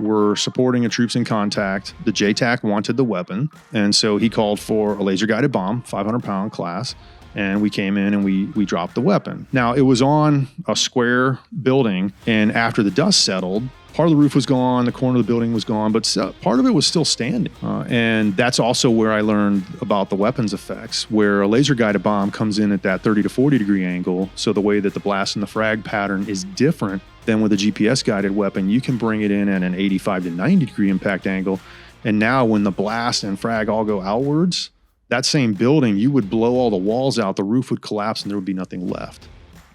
were supporting a troops in contact. The JTAC wanted the weapon, and so he called for a laser-guided bomb, 500-pound class, and we came in and we dropped the weapon. Now, it was on a square building, and after the dust settled, part of the roof was gone, the corner of the building was gone, but part of it was still standing. And that's also where I learned about the weapons effects, where a laser-guided bomb comes in at that 30 to 40 degree angle. So the way that the blast and the frag pattern is different than with a GPS-guided weapon, you can bring it in at an 85 to 90 degree impact angle. And now when the blast and frag all go outwards, that same building, you would blow all the walls out, the roof would collapse, and there would be nothing left.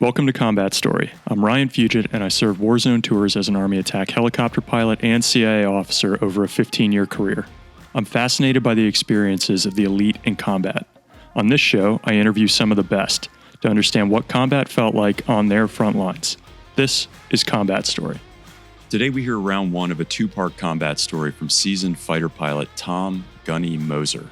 Welcome to Combat Story. I'm Ryan Fugit, and I served Warzone tours as an Army attack helicopter pilot and CIA officer over a 15-year career. I'm fascinated by the experiences of the elite in combat. On this show, I interview some of the best to understand what combat felt like on their front lines. This is Combat Story. Today we hear round one of a two-part combat story from seasoned fighter pilot Tom Gunny Moser,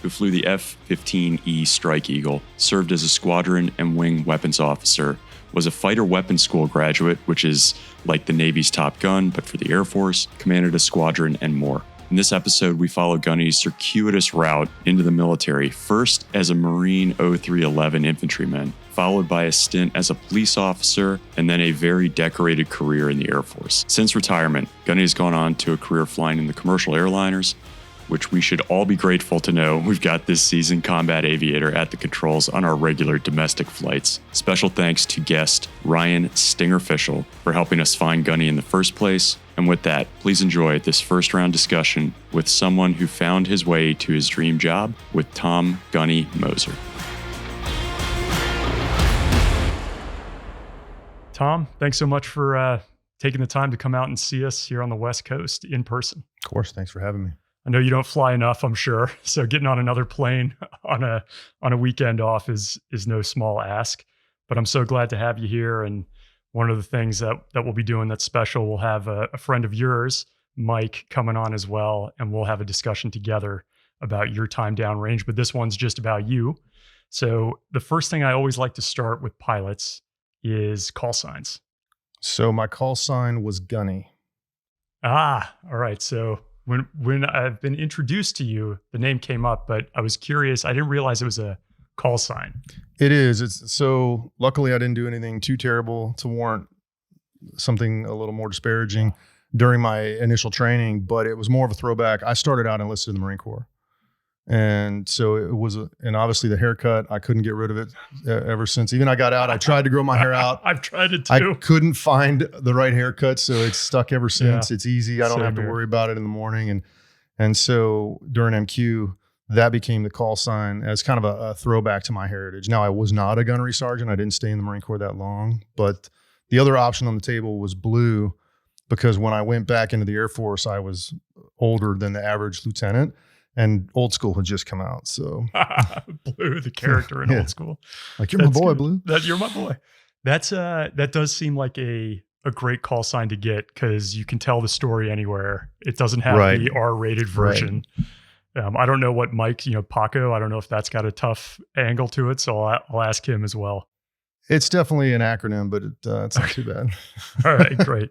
who flew the F-15E Strike Eagle, served as a squadron and wing weapons officer, was a fighter weapons school graduate, which is like the Navy's Top Gun, but for the Air Force, commanded a squadron, and more. In this episode, we follow Gunny's circuitous route into the military, first as a Marine 0311 infantryman, followed by a stint as a police officer, and then a very decorated career in the Air Force. Since retirement, Gunny has gone on to a career flying in the commercial airliners, which we should all be grateful to know we've got this seasoned combat aviator at the controls on our regular domestic flights. Special thanks to guest Ryan Stinger Fishel for helping us find Gunny in the first place. And with that, please enjoy this first round discussion with someone who found his way to his dream job with Tom Gunny Moser. Tom, thanks so much for taking the time to come out and see us here on the West Coast in person. Of course, thanks for having me. I know you don't fly enough, I'm sure. So getting on another plane on a weekend off is no small ask. But I'm so glad to have you here. And one of the things that we'll be doing that's special, we'll have a friend of yours, Mike, coming on as well, and we'll have a discussion together about your time downrange. But this one's just about you. So the first thing I always like to start with pilots is call signs. So my call sign was Gunny. All right. So when I've been introduced to you, the name came up, but I was curious. I didn't realize it was a call sign. It is. So luckily I didn't do anything too terrible to warrant something a little more disparaging during my initial training, but it was more of a throwback. I started out enlisted in the Marine Corps. And so it was, and obviously the haircut, I couldn't get rid of it ever since. Even I got out, I tried to grow my hair out. I've tried it too. I couldn't find the right haircut, so it's stuck ever since. Yeah. It's easy. I don't have to worry about it in the morning. And so during MQ, that became the call sign as kind of a throwback to my heritage. Now, I was not a gunnery sergeant. I didn't stay in the Marine Corps that long, but the other option on the table was blue, because when I went back into the Air Force, I was older than the average lieutenant. And Old School had just come out, so Blue, the character in Old School, like you're my boy, Blue. You're my boy. That does seem like a great call sign to get, because you can tell the story anywhere. It doesn't have the R-rated version. Right. I don't know what Mike, Paco. I don't know if that's got a tough angle to it, so I'll ask him as well. It's definitely an acronym, but it's not too bad. All right, great.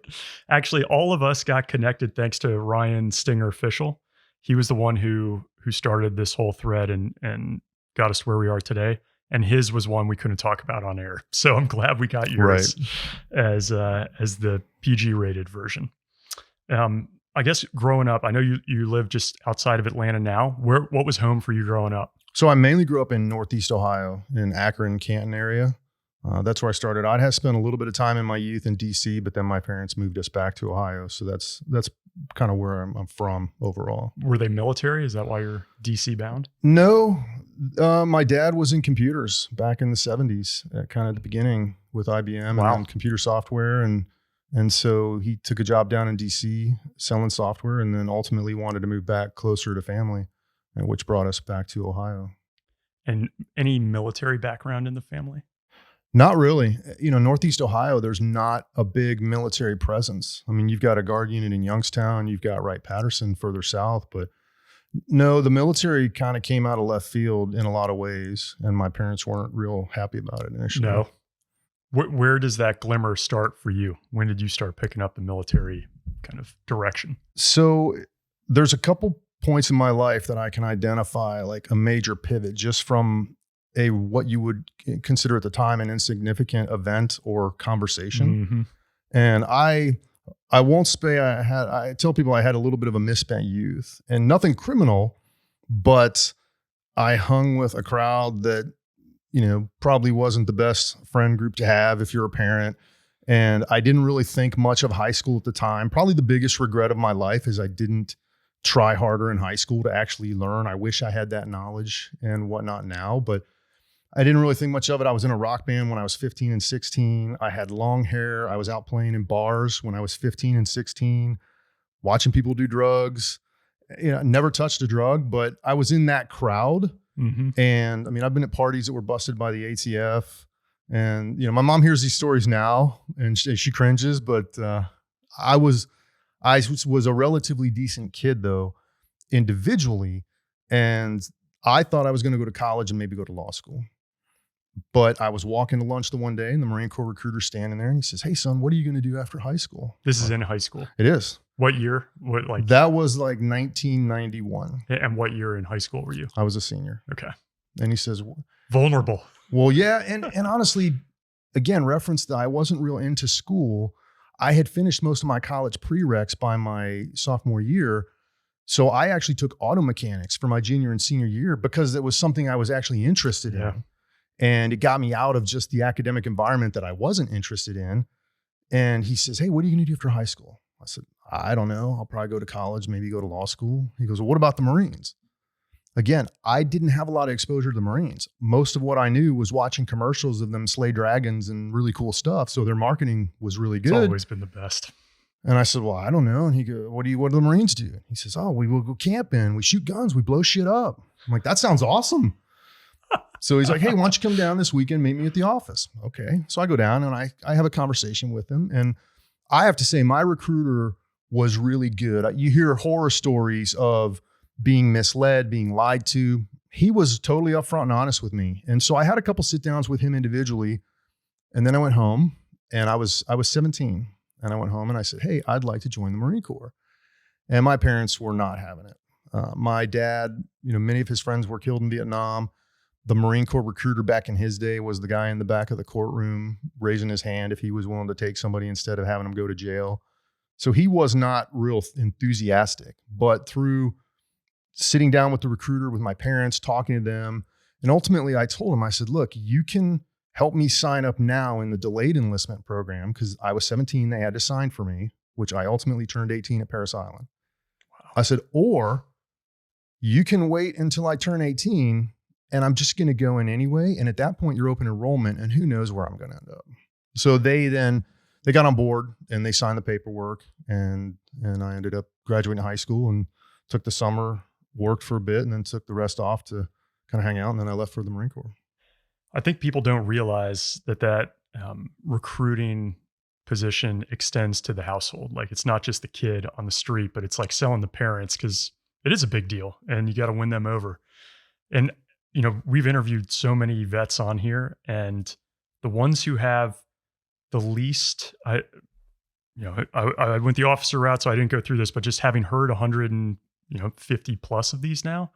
Actually, all of us got connected thanks to Ryan Stinger Fishel. He was the one who started this whole thread and got us to where we are today. And his was one we couldn't talk about on air. So I'm glad we got yours as the PG rated version. I guess growing up, I know you live just outside of Atlanta now. What was home for you growing up? So I mainly grew up in Northeast Ohio, in Akron, Canton area. That's where I started. I had spent a little bit of time in my youth in DC, but then my parents moved us back to Ohio. So that's kind of where I'm from overall. Were they military? Is that why you're DC bound? No, my dad was in computers back in the 70s, kind of the beginning with IBM and computer software. And so he took a job down in DC selling software, and then ultimately wanted to move back closer to family, which brought us back to Ohio. And any military background in the family? Not really. Northeast Ohio, there's not a big military presence. I mean, you've got a guard unit in Youngstown, you've got Wright-Patterson further south, but no, the military kind of came out of left field in a lot of ways, and my parents weren't real happy about it initially. No. Where does that glimmer start for you? When did you start picking up the military kind of direction? So there's a couple points in my life that I can identify like a major pivot just from what you would consider at the time an insignificant event or conversation. Mm-hmm. And I won't say I tell people I had a little bit of a misspent youth and nothing criminal, but I hung with a crowd that, probably wasn't the best friend group to have if you're a parent. And I didn't really think much of high school at the time. Probably the biggest regret of my life is I didn't try harder in high school to actually learn. I wish I had that knowledge and whatnot now, but I didn't really think much of it. I was in a rock band when I was 15 and 16. I had long hair. I was out playing in bars when I was 15 and 16, watching people do drugs. Never touched a drug, but I was in that crowd. Mm-hmm. And I mean, I've been at parties that were busted by the ATF. And, my mom hears these stories now and she cringes, but I was a relatively decent kid though, individually. And I thought I was going to go to college and maybe go to law school. But I was walking to lunch the one day and the Marine Corps recruiter's standing there and he says, "Hey son, what are you going to do after high school?" This is in high school. It is. What year? That was like 1991. And what year in high school were you? I was a senior. Okay. And he says, vulnerable. Well, yeah. And honestly, again, reference that I wasn't real into school. I had finished most of my college prereqs by my sophomore year. So I actually took auto mechanics for my junior and senior year because it was something I was actually interested in. And it got me out of just the academic environment that I wasn't interested in. And he says, "Hey, what are you going to do after high school?" I said, "I don't know. I'll probably go to college, maybe go to law school." He goes, "Well, what about the Marines?" Again, I didn't have a lot of exposure to the Marines. Most of what I knew was watching commercials of them slay dragons and really cool stuff. So their marketing was really good. It's always been the best. And I said, "Well, I don't know." And he goes, what do the Marines do?" He says, "Oh, we will go camping. We shoot guns. We blow shit up." I'm like, "That sounds awesome." So he's like, "Hey, why don't you come down this weekend, meet me at the office?" Okay. So I go down and I have a conversation with him. And I have to say my recruiter was really good. You hear horror stories of being misled, being lied to. He was totally upfront and honest with me. And so I had a couple sit downs with him individually. And then I went home and I was 17 and I went home and I said, "Hey, I'd like to join the Marine Corps." And my parents were not having it. My dad, many of his friends were killed in Vietnam. The Marine Corps recruiter back in his day was the guy in the back of the courtroom raising his hand if he was willing to take somebody instead of having them go to jail. So he was not real enthusiastic, but through sitting down with the recruiter, with my parents, talking to them, and ultimately I told him, I said, "Look, you can help me sign up now in the delayed enlistment program," because I was 17, they had to sign for me, which I ultimately turned 18 at Parris Island. Wow. I said, "Or you can wait until I turn 18 and I'm just going to go in anyway. And at that point you're open enrollment and who knows where I'm going to end up." So they got on board and they signed the paperwork and I ended up graduating high school and took the summer, worked for a bit and then took the rest off to kind of hang out. And then I left for the Marine Corps. I think people don't realize that recruiting position extends to the household. Like it's not just the kid on the street, but it's like selling the parents because it is a big deal and you got to win them over. And we've interviewed so many vets on here, and the ones who have the least, I went the officer route, so I didn't go through this, but just having heard 150 plus of these now,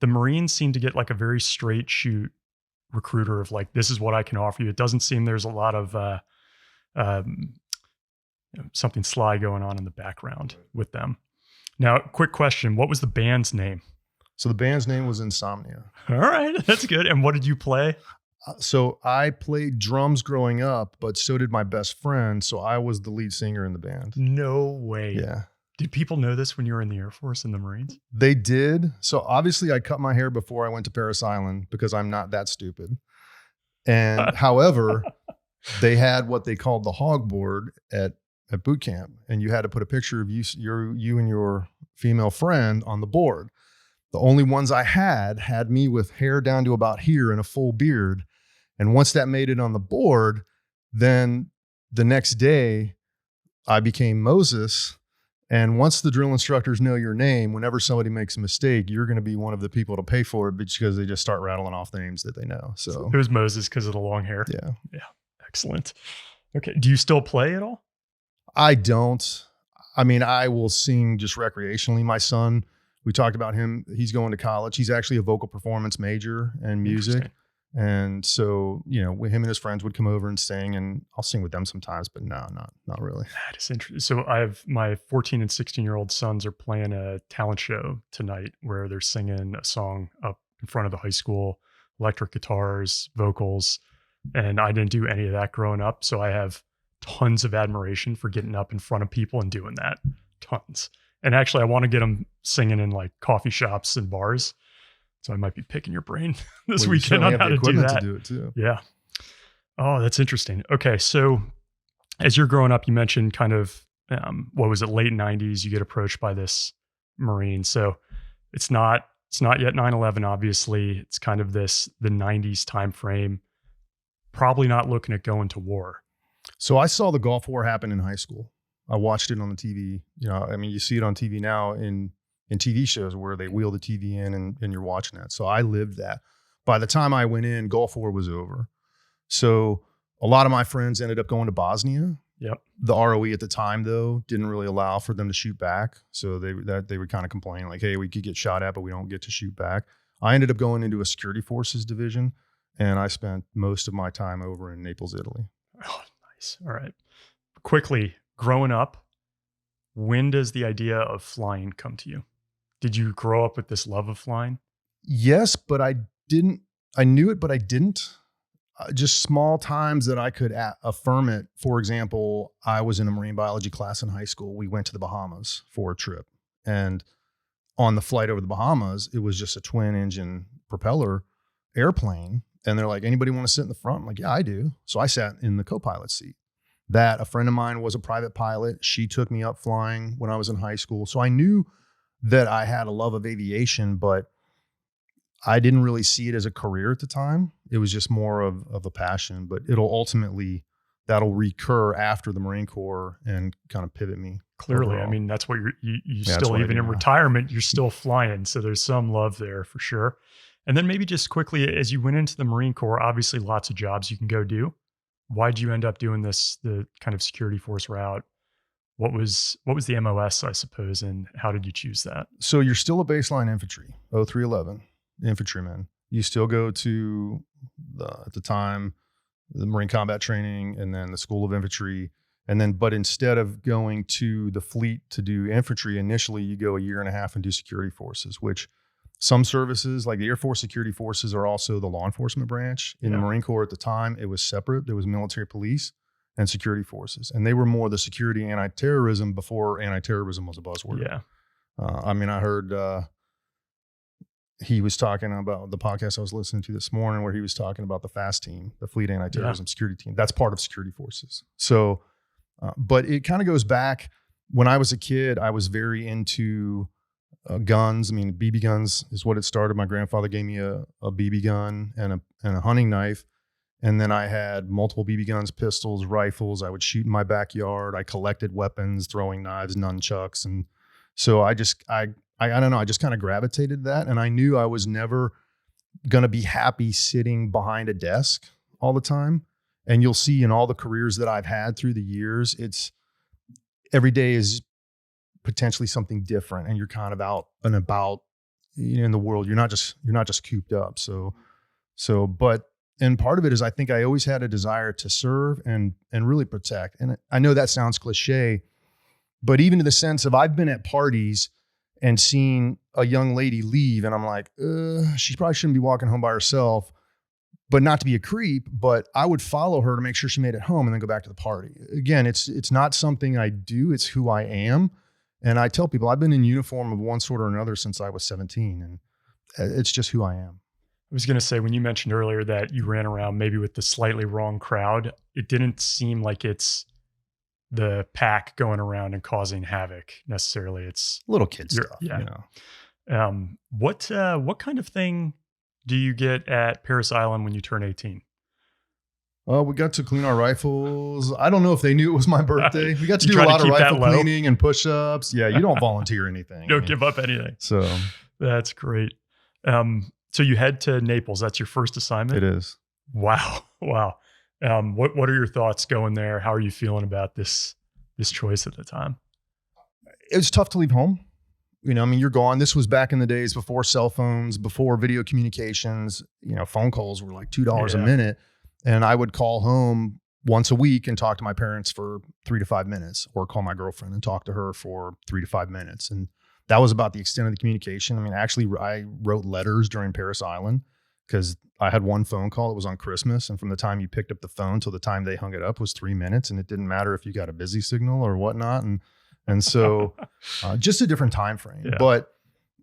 the Marines seem to get like a very straight shoot recruiter of like, this is what I can offer you. It doesn't seem there's a lot of something sly going on in the background with them. Now, quick question. What was the band's name? So the band's name was Insomnia. All right. That's good. And what did you play? So I played drums growing up, but so did my best friend. So I was the lead singer in the band. No way. Yeah. Did people know this when you were in the Air Force and the Marines? They did. So obviously I cut my hair before I went to Parris Island because I'm not that stupid. And however, they had what they called the hog board at boot camp. And you had to put a picture of you and your female friend on the board. The only ones I had me with hair down to about here and a full beard. And once that made it on the board, then the next day I became Moses. And once the drill instructors know your name, whenever somebody makes a mistake, you're going to be one of the people to pay for it because they just start rattling off names that they know. So it was Moses because of the long hair. Yeah. Yeah. Excellent. Okay. Do you still play at all? I don't. I mean, I will sing just recreationally. My son, we talked about him. He's going to college. He's actually a vocal performance major in music. And so, you know, him and his friends would come over and sing, and I'll sing with them sometimes, but no, not really. That is interesting. So I have my 14 and 16-year-old sons are playing a talent show tonight where they're singing a song up in front of the high school, electric guitars, vocals. And I didn't do any of that growing up. So I have tons of admiration for getting up in front of people and doing that. Tons. And actually, I want to get them singing in like coffee shops and bars. So I might be picking your brain this weekend on how to do that. To do it too. Yeah. Oh, that's interesting. Okay. So as you're growing up, you mentioned kind of, what was it, late 90s, you get approached by this Marine. So it's not yet 9/11, obviously. It's kind of the 90s time frame. Probably not looking at going to war. So I saw the Gulf War happen in high school. I watched it on the TV. You know, I mean, you see it on TV now in TV shows where they wheel the TV in and you're watching that. So I lived that. By the time I went in, Gulf War was over. So a lot of my friends ended up going to Bosnia. Yep. The ROE at the time, though, didn't really allow for them to shoot back. So they would kind of complain like, hey, we could get shot at, but we don't get to shoot back. I ended up going into a security forces division, and I spent most of my time over in Naples, Italy. Oh, nice. All right. Quickly, growing up, when does the idea of flying come to you? Did you grow up with this love of flying? Yes, but I didn't. I knew it, but I didn't. Just small times that I could affirm it. For example, I was in a marine biology class in high school. We went to the Bahamas for a trip. And on the flight over the Bahamas, it was just a twin engine propeller airplane. And they're like, anybody want to sit in the front? I'm like, yeah, I do. So I sat in the co-pilot seat. A friend of mine was a private pilot. She took me up flying when I was in high school. So I knew that I had a love of aviation, but I didn't really see it as a career at the time. It was just more of a passion, but that'll recur after the Marine Corps and kind of pivot me. Clearly. overall. I mean, that's what you Yeah, still, what I even do in now. retirement, you're still flying. So there's some love there for sure. And then maybe just quickly, as you went into the Marine Corps, obviously lots of jobs you can go do. Why'd you end up doing the kind of security force route? What was the MOS, I suppose, and how did you choose that? So you're still a baseline infantry, 0311, infantryman. You still go to at the time, the Marine Combat Training and then the School of Infantry. But instead of going to the fleet to do infantry, initially you go a year and a half and do security forces, which some services like the Air Force Security Forces are also the law enforcement branch. In the Marine Corps at the time, it was separate. There was military police and security forces. And they were more the security anti-terrorism before anti-terrorism was a buzzword. Yeah. I mean, I heard he was talking about the podcast I was listening to this morning where he was talking about the FAST team, the Fleet Anti-Terrorism Security Team. That's part of security forces. So, but it kind of goes back. When I was a kid, I was very into guns. I mean, BB guns is what it started. My grandfather gave me a BB gun and a hunting knife. And then I had multiple BB guns, pistols, rifles. I would shoot in my backyard. I collected weapons, throwing knives, nunchucks. And so I don't know. I just kind of gravitated to that. And I knew I was never going to be happy sitting behind a desk all the time. And you'll see in all the careers that I've had through the years, it's every day is potentially something different. And you're kind of out and about in the world. You're not just cooped up. And part of it is I think I always had a desire to serve and really protect. And I know that sounds cliche, but even to the sense of I've been at parties and seen a young lady leave and I'm like, she probably shouldn't be walking home by herself, but not to be a creep, but I would follow her to make sure she made it home and then go back to the party. Again, it's not something I do. It's who I am. And I tell people I've been in uniform of one sort or another since I was 17 and it's just who I am. I was going to say, when you mentioned earlier that you ran around maybe with the slightly wrong crowd, it didn't seem like it's the pack going around and causing havoc necessarily. It's little kid stuff. Yeah. You know. What kind of thing do you get at Paris Island when you turn 18? We got to clean our rifles. I don't know if they knew it was my birthday. We got to You do a try to lot of keep that rifle low? cleaning and push-ups. Yeah, you don't volunteer anything. Don't give up anything. So That's great. So you head to Naples. That's your first assignment? it is. Wow. Wow. What are your thoughts going there? How are you feeling about this choice at the time? It was tough to leave home. You know, I mean, you're gone. This was back in the days before cell phones, before video communications. You know, phone calls were like $2 a minute. And I would call home once a week and talk to my parents for 3 to 5 minutes, or call my girlfriend and talk to her for 3 to 5 minutes. And that was about the extent of the communication. I mean, actually, I wrote letters during Paris Island because I had one phone call. It was on Christmas. And from the time you picked up the phone till the time they hung it up was 3 minutes. And it didn't matter if you got a busy signal or whatnot. And so just a different time frame. Yeah. But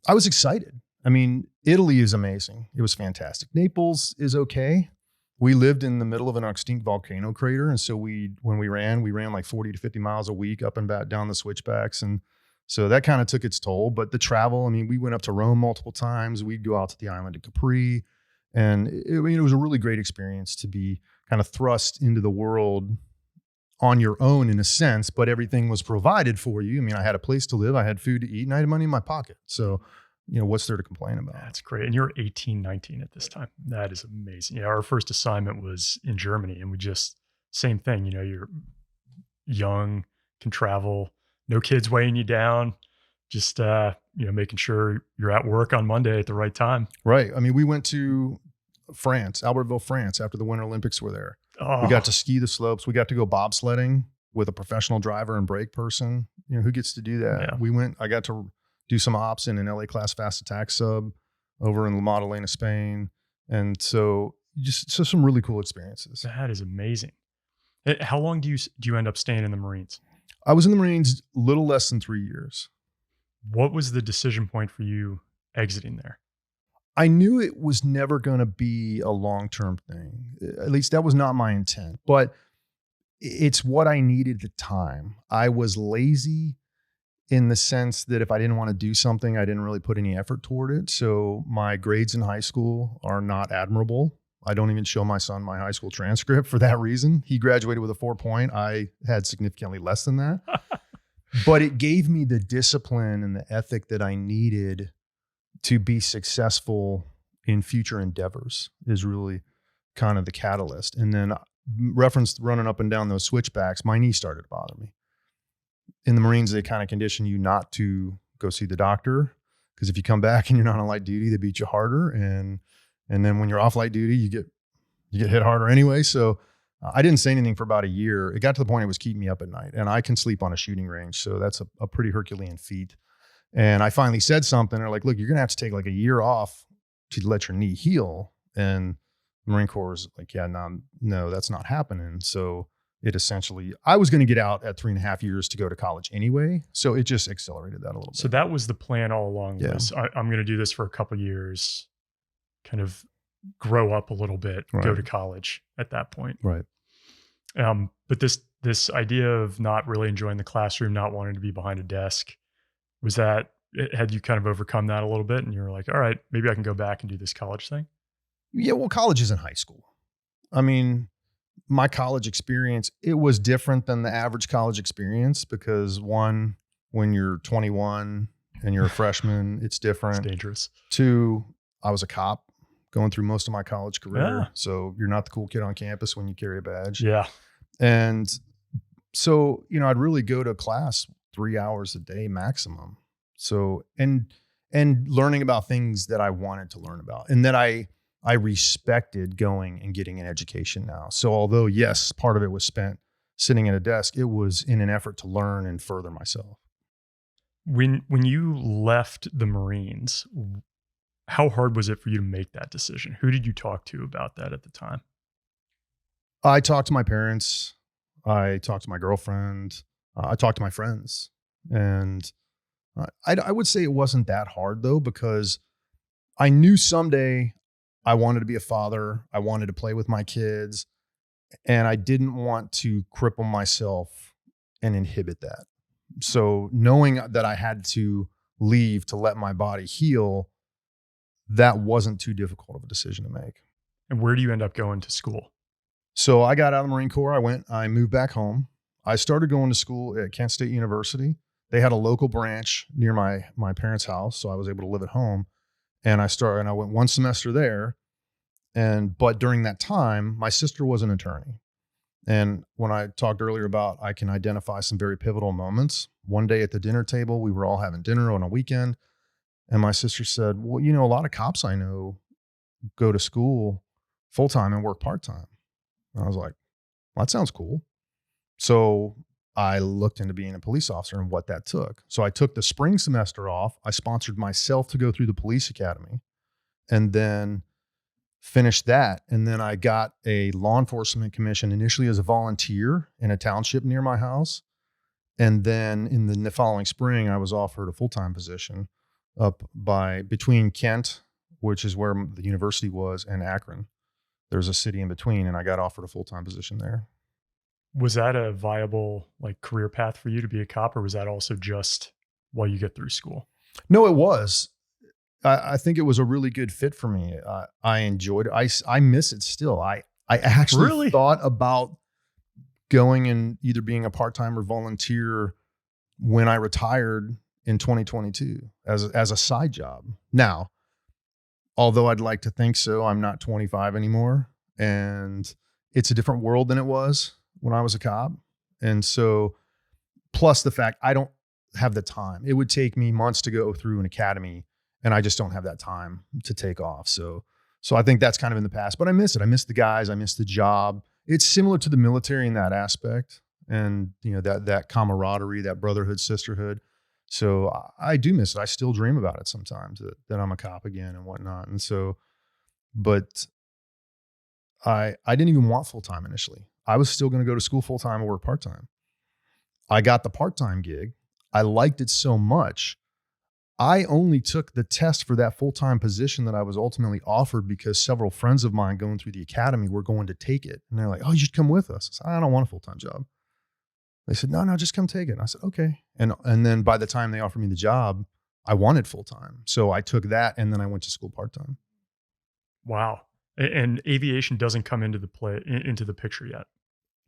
I was excited. I mean, Italy is amazing. It was fantastic. Naples is okay. We lived in the middle of an extinct volcano crater. And so when we ran like 40 to 50 miles a week up and back down the switchbacks. And so that kind of took its toll. But the travel, I mean, we went up to Rome multiple times. We'd go out to the island of Capri. And it was a really great experience to be kind of thrust into the world on your own in a sense, but everything was provided for you. I mean, I had a place to live, I had food to eat, and I had money in my pocket. So, you know, what's there to complain about? That's great. And you're 18, 19 at this time. That is amazing. You know, our first assignment was in Germany, and we just, same thing, you know, you're young, can travel, no kids weighing you down, just, you know, making sure you're at work on Monday at the right time. Right. I mean, we went to France, Albertville, France, after the Winter Olympics were there. Oh. We got to ski the slopes. We got to go bobsledding with a professional driver and brake person. You know, who gets to do that? Yeah. I got to do some ops in an LA class fast attack sub over in La Madalena, Spain. And so some really cool experiences. That is amazing. How long do you end up staying in the Marines? I was in the Marines a little less than 3 years. What was the decision point for you exiting there? I knew it was never going to be a long-term thing. At least that was not my intent, but it's what I needed at the time. I was lazy in the sense that if I didn't want to do something, I didn't really put any effort toward it. So my grades in high school are not admirable. I don't even show my son my high school transcript for that reason. He graduated with a 4.0. I had significantly less than that. But it gave me the discipline and the ethic that I needed to be successful in future endeavors is really kind of the catalyst. And then referenced running up and down those switchbacks, my knee started to bother me. In the Marines, they kind of condition you not to go see the doctor, because if you come back and you're not on light duty, they beat you harder. And then when you're off light duty, you get hit harder anyway. So I didn't say anything for about a year. It got to the point it was keeping me up at night, and I can sleep on a shooting range. So that's a pretty Herculean feat. And I finally said something. They're like, look, you're going to have to take like a year off to let your knee heal. And the Marine Corps was like, yeah, no, that's not happening. So it essentially, I was going to get out at 3.5 years to go to college anyway. So it just accelerated that a little bit. So that was the plan all along. Yeah. I'm going to do this for a couple of years, kind of grow up a little bit, right. Go to college at that point. Right. But this idea of not really enjoying the classroom, not wanting to be behind a desk, had you kind of overcome that a little bit and you were like, all right, maybe I can go back and do this college thing? Yeah, well, college isn't high school. I mean, my college experience, it was different than the average college experience because one, when you're 21 and you're a freshman, it's different. It's dangerous. Two, I was a cop going through most of my college career. Yeah. So you're not the cool kid on campus when you carry a badge. Yeah. And so, you know, I'd really go to class 3 hours a day maximum. So, and learning about things that I wanted to learn about and that I respected going and getting an education now. So although yes, part of it was spent sitting at a desk, it was in an effort to learn and further myself. When you left the Marines, how hard was it for you to make that decision? Who did you talk to about that at the time? I talked to my parents. I talked to my girlfriend. I talked to my friends. And I would say it wasn't that hard though, because I knew someday I wanted to be a father. I wanted to play with my kids, and I didn't want to cripple myself and inhibit that. So knowing that I had to leave to let my body heal, that wasn't too difficult of a decision to make. And where do you end up going to school? So I got out of the Marine Corps. I moved back home. I started going to school at Kent State University. They had a local branch near my parents' house, so I was able to live at home. And I went one semester there. But during that time, my sister was an attorney. And when I talked earlier about I can identify some very pivotal moments, one day at the dinner table, we were all having dinner on a weekend. And my sister said, well, you know, a lot of cops I know go to school full-time and work part-time. And I was like, well, that sounds cool. So I looked into being a police officer and what that took. So I took the spring semester off. I sponsored myself to go through the police academy and then finished that. And then I got a law enforcement commission initially as a volunteer in a township near my house. And then in the following spring, I was offered a full-time position up between Kent, which is where the university was, and Akron. There's a city in between, and I got offered a full-time position there. Was that a viable like career path for you to be a cop, or was that also just while you get through school? No, it was. I think it was a really good fit for me. I enjoyed it. I miss it still. I actually Really? thought about going and either being a part-time or volunteer when I retired in 2022 as a side job. Now, although I'd like to think so, I'm not 25 anymore, and it's a different world than it was when I was a cop. And so, plus the fact I don't have the time. It would take me months to go through an academy, and I just don't have that time to take off. So I think that's kind of in the past, but I miss it. I miss the guys. I miss the job. It's similar to the military in that aspect, and you know, that camaraderie, that brotherhood, sisterhood. So I do miss it. I still dream about it sometimes that I'm a cop again and whatnot. And so, but I didn't even want full-time initially. I was still going to go to school full-time or work part-time. I got the part-time gig. I liked it so much. I only took the test for that full-time position that I was ultimately offered because several friends of mine going through the academy were going to take it. And they're like, oh, you should come with us. I said, I don't want a full-time job. They said, no, just come take it. And I said, okay. And then by the time they offered me the job, I wanted full-time. So I took that and then I went to school part-time. Wow. And aviation doesn't come into the picture yet.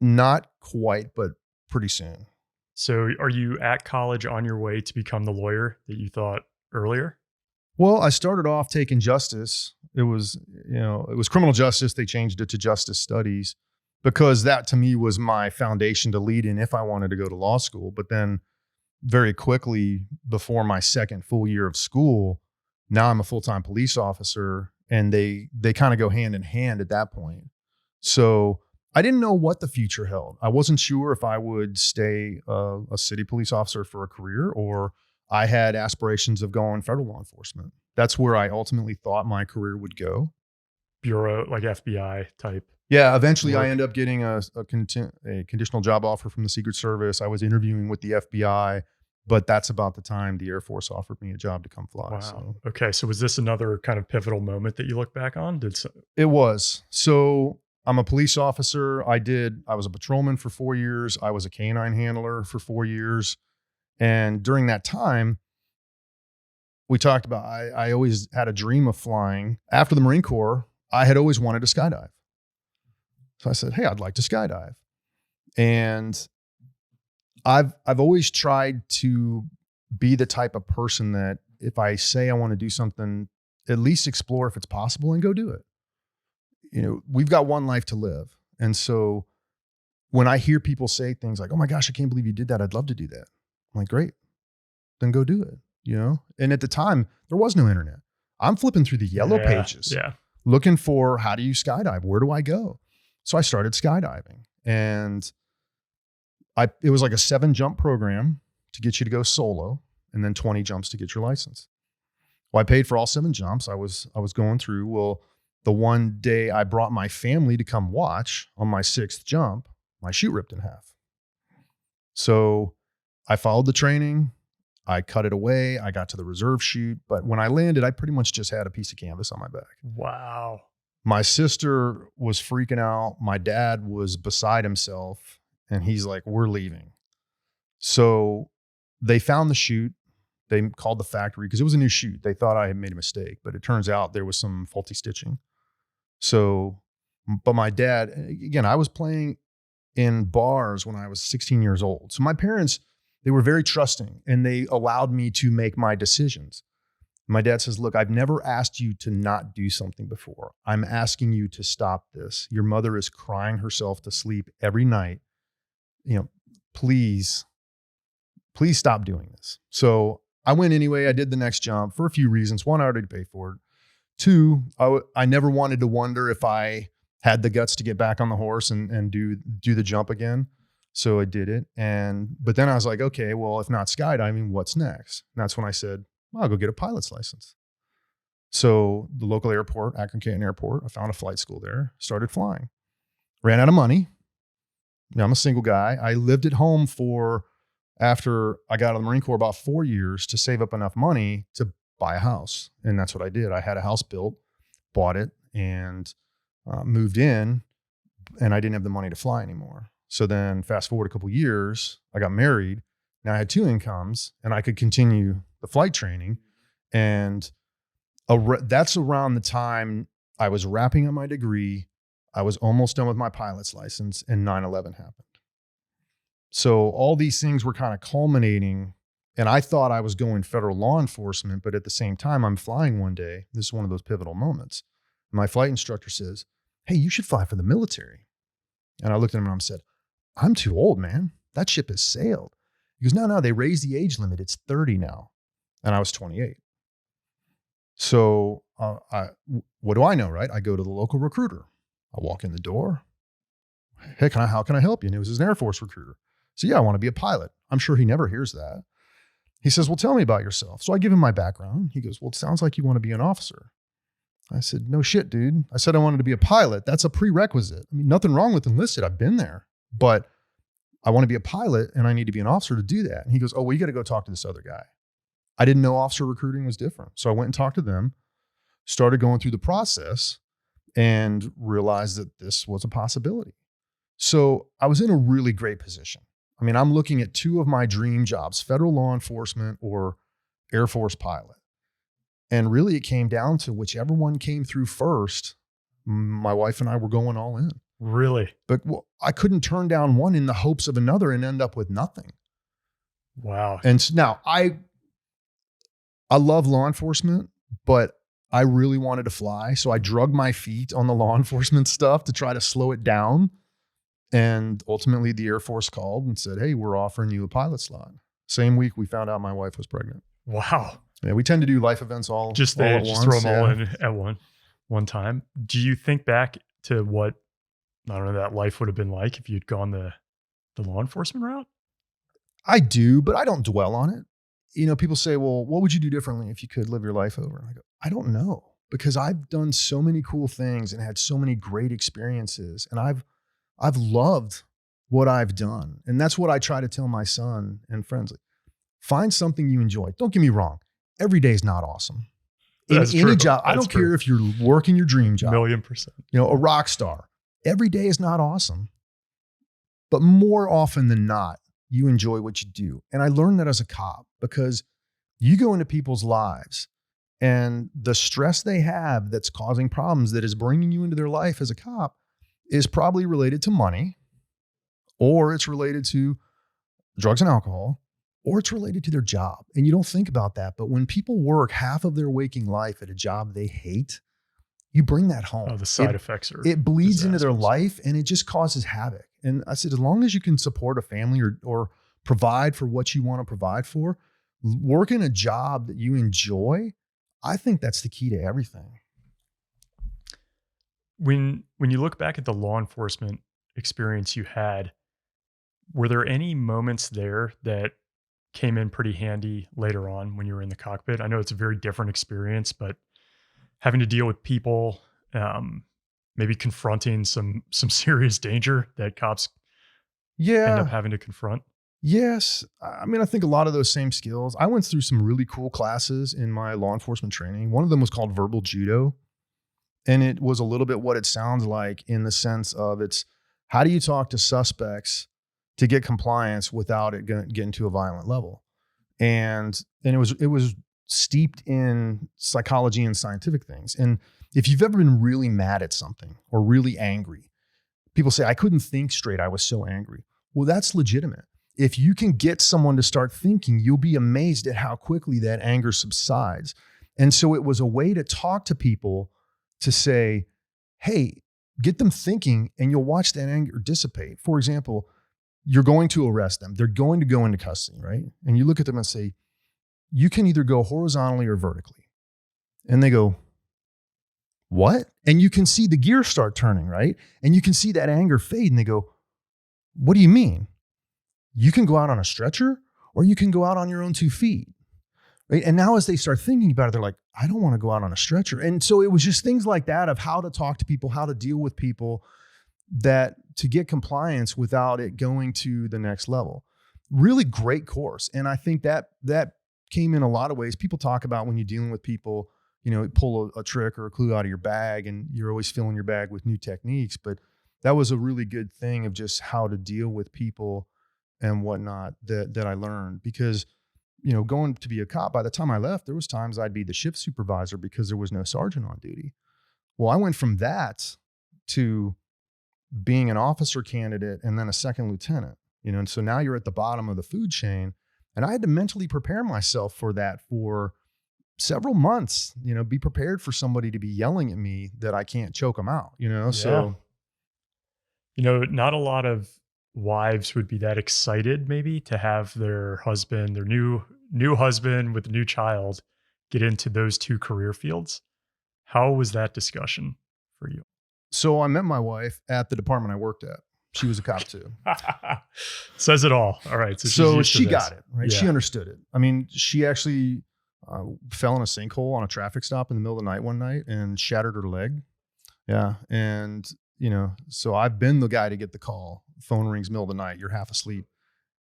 Not quite, but pretty soon. So are you at college on your way to become the lawyer that you thought earlier? Well, I started off taking justice. It was criminal justice. They changed it to justice studies because that to me was my foundation to lead in if I wanted to go to law school. But then very quickly before my second full year of school, now I'm a full-time police officer, and they kind of go hand in hand at that point. So I didn't know what the future held. I wasn't sure if I would stay a city police officer for a career, or I had aspirations of going federal law enforcement. That's where I ultimately thought my career would go. Bureau, like FBI type. Yeah, eventually work. I ended up getting a conditional job offer from the Secret Service. I was interviewing with the FBI, but that's about the time the Air Force offered me a job to come fly. Wow. So. Okay. So was this another kind of pivotal moment that you look back on? It was. So I'm a police officer. I was a patrolman for 4 years. I was a canine handler for 4 years. And during that time, we talked about, I always had a dream of flying. After the Marine Corps, I had always wanted to skydive. So I said, hey, I'd like to skydive. And I've always tried to be the type of person that if I say I want to do something, at least explore if it's possible and go do it. You know, we've got one life to live. And so when I hear people say things like, oh my gosh, I can't believe you did that. I'd love to do that. I'm like, great, then go do it, you know? And at the time there was no internet. I'm flipping through the yellow pages, looking for how do you skydive? Where do I go? So I started skydiving, and it was like a 7-jump program to get you to go solo, and then 20 jumps to get your license. Well, I paid for all 7 jumps. I was going through. Well, the one day I brought my family to come watch on my 6th jump, my chute ripped in half. So I followed the training. I cut it away. I got to the reserve chute, but when I landed, I pretty much just had a piece of canvas on my back. Wow. My sister was freaking out. My dad was beside himself, and he's like, we're leaving. So they found the chute. They called the factory because it was a new chute. They thought I had made a mistake, but it turns out there was some faulty stitching. So, but my dad, again, I was playing in bars when I was 16 years old. So my parents, they were very trusting, and they allowed me to make my decisions. My dad says, look, I've never asked you to not do something before. I'm asking you to stop this. Your mother is crying herself to sleep every night. You know, please please stop doing this. So I went anyway. I did the next jump for a few reasons. One, I already paid for it. Two, I never wanted to wonder if I had the guts to get back on the horse and do the jump again. So I did it. But then I was like, okay, well, if not skydiving, what's next? And that's when I said, well, I'll go get a pilot's license. So the local airport, Akin Airport, I found a flight school there, started flying. Ran out of money. I'm a single guy. I lived at home after I got out of the Marine Corps, about 4 years to save up enough money to buy a house. And that's what I did. I had a house built, bought it, and moved in, and I didn't have the money to fly anymore. So then fast forward a couple years, I got married. Now I had 2 incomes, and I could continue the flight training. And that's around the time I was wrapping up my degree. I was almost done with my pilot's license, and 9/11 happened. So all these things were kind of culminating, and I thought I was going federal law enforcement, but at the same time, I'm flying one day. This is one of those pivotal moments. My flight instructor says, hey, you should fly for the military. And I looked at him and I said, I'm too old, man. That ship has sailed. He goes, no, they raised the age limit. It's 30 now. And I was 28. So what do I know, right? I go to the local recruiter. I walk in the door. Hey, how can I help you? And it was an Air Force recruiter. So yeah, I want to be a pilot. I'm sure he never hears that. He says, well, tell me about yourself. So I give him my background. He goes, well, it sounds like you want to be an officer. I said, no shit, dude. I said I wanted to be a pilot. That's a prerequisite. I mean, nothing wrong with enlisted. I've been there. But I want to be a pilot, and I need to be an officer to do that. And he goes, oh, well, you got to go talk to this other guy. I didn't know officer recruiting was different. So I went and talked to them, started going through the process, and realized that this was a possibility. So I was in a really great position. I mean, I'm looking at 2 of my dream jobs, federal law enforcement or Air Force pilot. And really it came down to whichever one came through first. My wife and I were going all in. Really? But I couldn't turn down one in the hopes of another and end up with nothing. Wow. And so now I love law enforcement, but I really wanted to fly. So I drug my feet on the law enforcement stuff to try to slow it down. And ultimately the Air Force called and said, hey, we're offering you a pilot slot. Same week we found out my wife was pregnant. Wow. Yeah, we tend to do life events all at just once. Throw them all in at one time. Do you think back to what, I don't know, that life would have been like if you'd gone the law enforcement route? I do, but I don't dwell on it. You know, people say, well, what would you do differently if you could live your life over? And I go, I don't know, because I've done so many cool things and had so many great experiences, and I've loved what I've done. And that's what I try to tell my son and friends. Like, find something you enjoy. Don't get me wrong. Every day is not awesome. In any job, I don't care if you're working your dream job. 1,000,000%. You know, a rock star. Every day is not awesome. But more often than not, you enjoy what you do. And I learned that as a cop, because you go into people's lives and the stress they have that's causing problems that is bringing you into their life as a cop is probably related to money, or it's related to drugs and alcohol, or it's related to their job. And you don't think about that. But when people work half of their waking life at a job they hate, you bring that home. Oh, the side effects are. It bleeds into their life, and it just causes havoc. And I said, as long as you can support a family or provide for what you want to provide for, work in a job that you enjoy, I think that's the key to everything. When you look back at the law enforcement experience you had, were there any moments there that came in pretty handy later on when you were in the cockpit? I know it's a very different experience, but having to deal with people, maybe confronting some serious danger that cops end up having to confront. Yes. I mean, I think a lot of those same skills. I went through some really cool classes in my law enforcement training. One of them was called verbal judo. And it was a little bit what it sounds like, in the sense of it's how do you talk to suspects to get compliance without it getting to a violent level. And it was steeped in psychology and scientific things. And if you've ever been really mad at something or really angry, people say, I couldn't think straight. I was so angry. Well, that's legitimate. If you can get someone to start thinking, you'll be amazed at how quickly that anger subsides. And so it was a way to talk to people to say, hey, get them thinking, and you'll watch that anger dissipate. For example, you're going to arrest them. They're going to go into custody, right? And you look at them and say, you can either go horizontally or vertically. And they go, what? And you can see the gears start turning, right? And you can see that anger fade. And they go, what do you mean? You can go out on a stretcher or you can go out on your own 2 feet, right? And now as they start thinking about it, they're like, I don't want to go out on a stretcher. And so it was just things like that of how to talk to people, how to deal with people, that to get compliance without it going to the next level. Really great course. And I think that came in a lot of ways. People talk about when you're dealing with people, pull a trick or a clue out of your bag and you're always filling your bag with new techniques. But that was a really good thing of just how to deal with people and whatnot that I learned. Because, going to be a cop, by the time I left, there was times I'd be the shift supervisor because there was no sergeant on duty. Well, I went from that to being an officer candidate and then a second lieutenant, and so now you're at the bottom of the food chain. And I had to mentally prepare myself for that for several months, be prepared for somebody to be yelling at me that I can't choke them out, so. Not a lot of wives would be that excited maybe to have their husband, their new husband with a new child, get into those two career fields. How was that discussion for you? So I met my wife at the department I worked at. She was a cop too. Says it all. All right. So she got it, right? Yeah. She understood it. I mean, she actually fell in a sinkhole on a traffic stop in the middle of the night one night and shattered her leg. Yeah. And, so I've been the guy to get the call. Phone rings middle of the night. You're half asleep.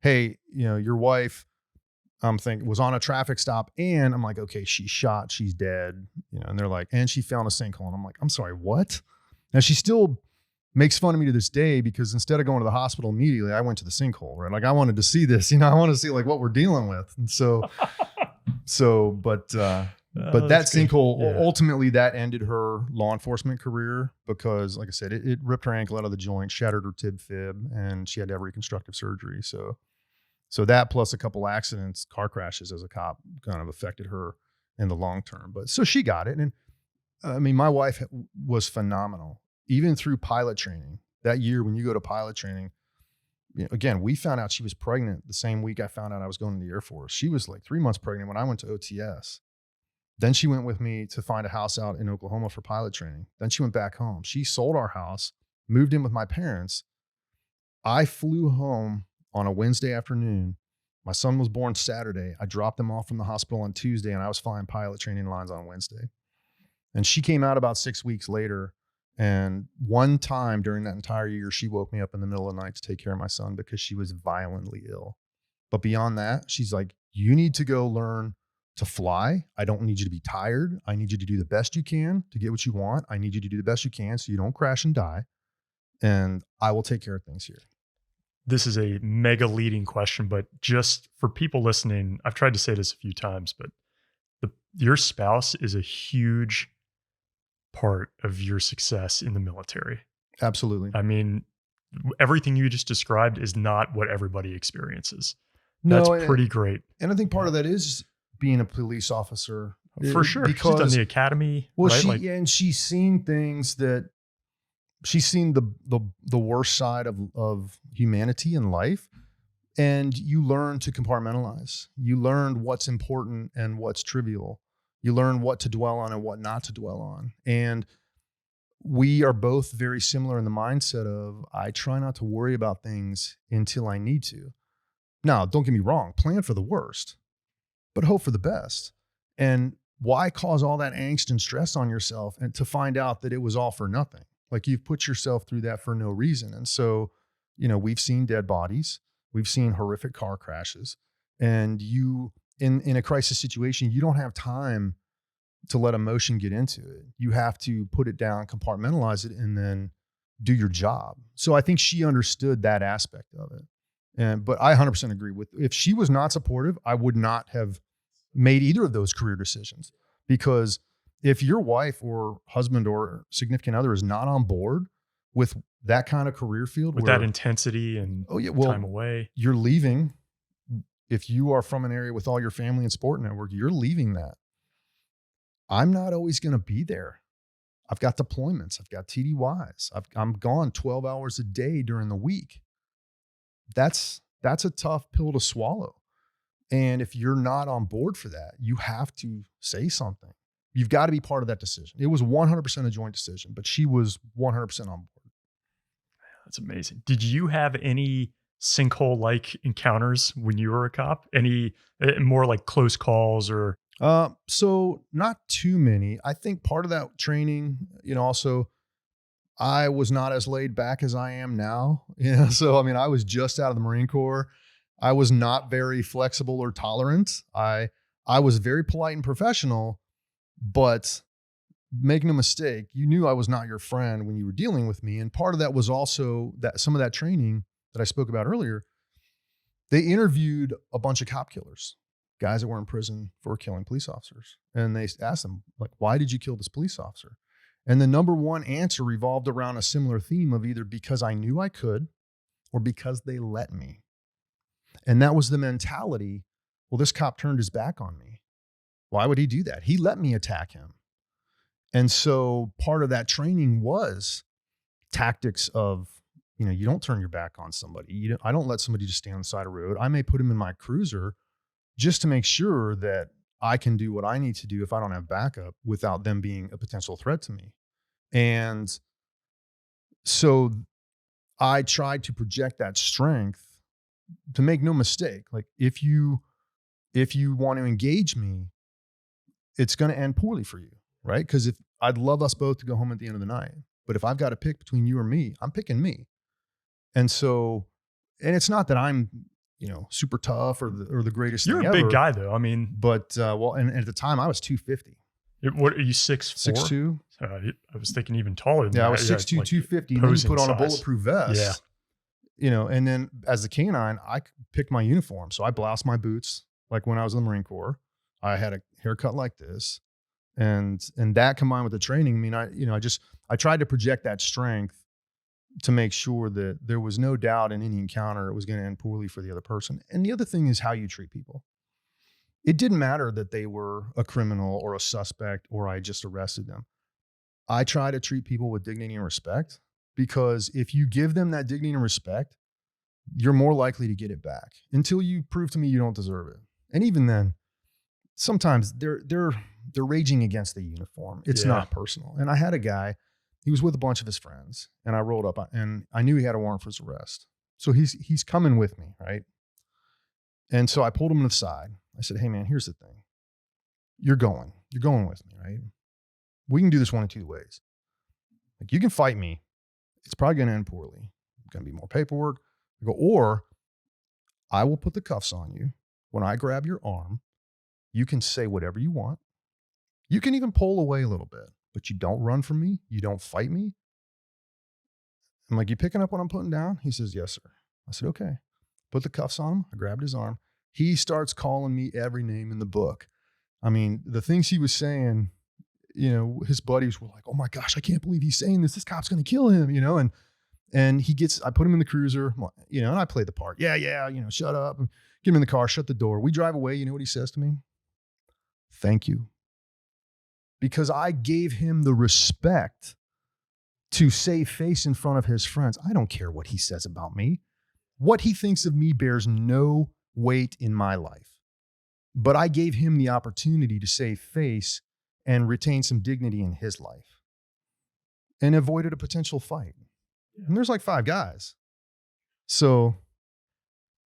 Hey, your wife, was on a traffic stop, and I'm like, okay, she's shot. She's dead. And they're like, and she fell in a sinkhole. And I'm like, I'm sorry, what? Now she still makes fun of me to this day because instead of going to the hospital immediately, I went to the sinkhole, right? Like I wanted to see this, I want to see like what we're dealing with. And but that sinkhole, ultimately that ended her law enforcement career because like I said, it ripped her ankle out of the joint, shattered her tib fib, and she had to have reconstructive surgery. So that plus a couple accidents, car crashes as a cop kind of affected her in the long term. But so she got it. And I mean, my wife was phenomenal, even through pilot training. That year when you go to pilot training, again, we found out she was pregnant the same week I found out I was going to the Air Force. She was like 3 months pregnant when I went to OTS. Then she went with me to find a house out in Oklahoma for pilot training. Then she went back home. She sold our house, moved in with my parents. I flew home on a Wednesday afternoon. My son was born Saturday. I dropped him off from the hospital on Tuesday, and I was flying pilot training lines on Wednesday. And she came out about 6 weeks later. And one time during that entire year, she woke me up in the middle of the night to take care of my son because she was violently ill. But beyond that, she's like, you need to go learn to fly. I don't need you to be tired. I need you to do the best you can to get what you want. I need you to do the best you can so you don't crash and die. And I will take care of things here. This is a mega leading question, but just for people listening, I've tried to say this a few times, but your spouse is a huge part of your success in the military. Absolutely. I mean, everything you just described is not what everybody experiences. No, that's pretty great. And I think part of that is being a police officer. For sure. Because she's done the academy. Well, right? And she's seen things that she's seen the worst side of humanity in life. And you learn to compartmentalize. You learn what's important and what's trivial. You learn what to dwell on and what not to dwell on. And we are both very similar in the mindset of, I try not to worry about things until I need to. Now, don't get me wrong, plan for the worst, but hope for the best. And why cause all that angst and stress on yourself and to find out that it was all for nothing? Like you've put yourself through that for no reason. And so, we've seen dead bodies. We've seen horrific car crashes. And you, in a crisis situation, you don't have time to let emotion get into it. You have to put it down, compartmentalize it, and then do your job. So I think she understood that aspect of it. But I 100% agree with, if she was not supportive, I would not have made either of those career decisions. Because if your wife or husband or significant other is not on board with that kind of career field, with that intensity and time away, you're leaving. If you are from an area with all your family and sport network, you're leaving that. I'm not always going to be there. I've got deployments. I've got TDYs. I'm gone 12 hours a day during the week. that's a tough pill to swallow. And if you're not on board for that, you have to say something. You've got to be part of that decision. It was 100% a joint decision, but she was 100% on board. That's amazing. Did you have any sinkhole-like encounters when you were a cop? Any more like close calls or? So not too many. I think part of that training, also I was not as laid back as I am now. So, I mean, I was just out of the Marine Corps. I was not very flexible or tolerant. I was very polite and professional, but make no mistake, you knew I was not your friend when you were dealing with me. And part of that was also that some of that training that I spoke about earlier, they interviewed a bunch of cop killers, guys that were in prison for killing police officers. And they asked them, like, why did you kill this police officer? And the number one answer revolved around a similar theme of either because I knew I could or because they let me. And that was the mentality. Well, this cop turned his back on me. Why would he do that? He let me attack him. And so part of that training was tactics of, you don't turn your back on somebody. I don't let somebody just stand on the side of the road. I may put him in my cruiser just to make sure that I can do what I need to do if I don't have backup without them being a potential threat to me. And so I tried to project that strength to make no mistake. Like if you want to engage me, it's going to end poorly for you, right? Because if I'd love us both to go home at the end of the night, but if I've got to pick between you or me, I'm picking me. And so, and it's not that I'm, super tough or the greatest You're thing a big ever, guy though. I mean, but and at the time I was 250. What are you, 6'4"? 6'2". I was thinking even taller than that. Yeah, I was 6'2", like 250. And then you put on a size. bulletproof vest. Yeah. And then as the canine, I picked my uniform. So I bloused my boots like when I was in the Marine Corps. I had a haircut like this. And that combined with the training, I mean, I tried to project that strength to make sure that there was no doubt in any encounter it was going to end poorly for the other person. And the other thing is how you treat people. It didn't matter that they were a criminal or a suspect or I just arrested them. I try to treat people with dignity and respect, because if you give them that dignity and respect, you're more likely to get it back until you prove to me you don't deserve it. And even then, sometimes they're raging against the uniform. It's not personal. And I had a guy, he was with a bunch of his friends, and I rolled up and I knew he had a warrant for his arrest. So he's coming with me, right? And so I pulled him to the side. I said, hey man, here's the thing. You're going with me, right? We can do this one of two ways. Like, you can fight me. It's probably going to end poorly. It's going to be more paperwork. I go, or I will put the cuffs on you. When I grab your arm, you can say whatever you want. You can even pull away a little bit, but you don't run from me. You don't fight me. I'm like, you picking up what I'm putting down? He says, yes, sir. I said, okay. Put the cuffs on him. I grabbed his arm. He starts calling me every name in the book. I mean, the things he was saying, his buddies were like, oh my gosh, I can't believe he's saying this. This cop's going to kill him, and I put him in the cruiser, and I played the part. Yeah. Shut up. Get him in the car, shut the door. We drive away. You know what he says to me? Thank you. Because I gave him the respect to save face in front of his friends. I don't care what he says about me. What he thinks of me bears no weight in my life. But I gave him the opportunity to save face and retain some dignity in his life and avoided a potential fight. And there's like 5 guys. So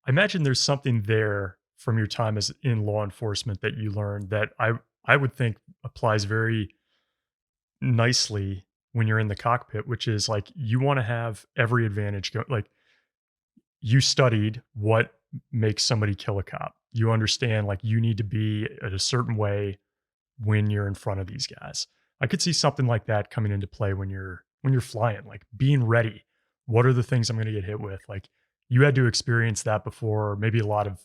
I imagine there's something there from your time as in law enforcement that you learned that I would think applies very nicely when you're in the cockpit, which is like, you want to have every advantage like, you studied what makes somebody kill a cop. You understand, like, you need to be at a certain way when you're in front of these guys. I could see something like that coming into play when you're flying, like being ready. What are the things I'm going to get hit with? Like, you had to experience that before. Maybe a lot of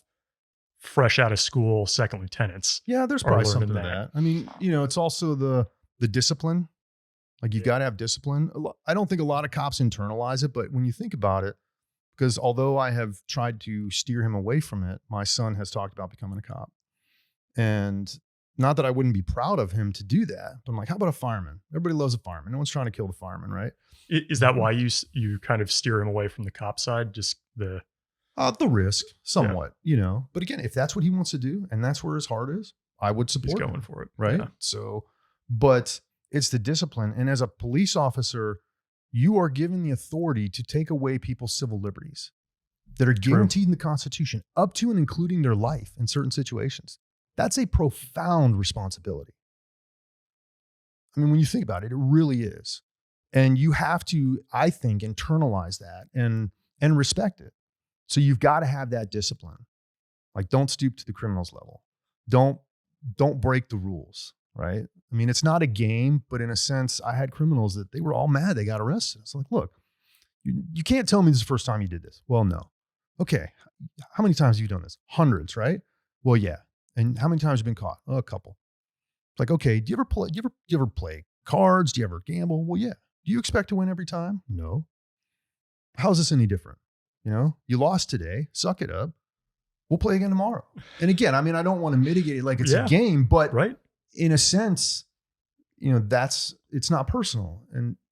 fresh out of school second lieutenants. Yeah, there's probably something to that. I mean, it's also the discipline. Like, you've got to have discipline. I don't think a lot of cops internalize it, but when you think about it, because although I have tried to steer him away from it, my son has talked about becoming a cop. And not that I wouldn't be proud of him to do that, but I'm like, how about a fireman? Everybody loves a fireman. No one's trying to kill the fireman, right? Is that why you kind of steer him away from the cop side? Just the The risk, somewhat, But again, if that's what he wants to do and that's where his heart is, I would support He's going him, for it. right? Yeah. So, but it's the discipline. And as a police officer, you are given the authority to take away people's civil liberties that are guaranteed in the Constitution, up to and including their life in certain situations. That's a profound responsibility. I mean, when you think about it, it really is. And you have to, I think, internalize that and respect it. So you've got to have that discipline. Like, don't stoop to the criminal's level. Don't break the rules, right? I mean, it's not a game, but in a sense, I had criminals that they were all mad they got arrested. It's like, look, you can't tell me this is the first time you did this. Well, no. Okay. How many times have you done this? Hundreds, right? Well, yeah. And how many times have you been caught? Oh, a couple. It's like, okay, do you ever play cards? Do you ever gamble? Well, yeah. Do you expect to win every time? No. How is this any different? You lost today. Suck it up. We'll play again tomorrow. And again, I mean, I don't want to mitigate it like it's a game, but in a sense, it's not personal.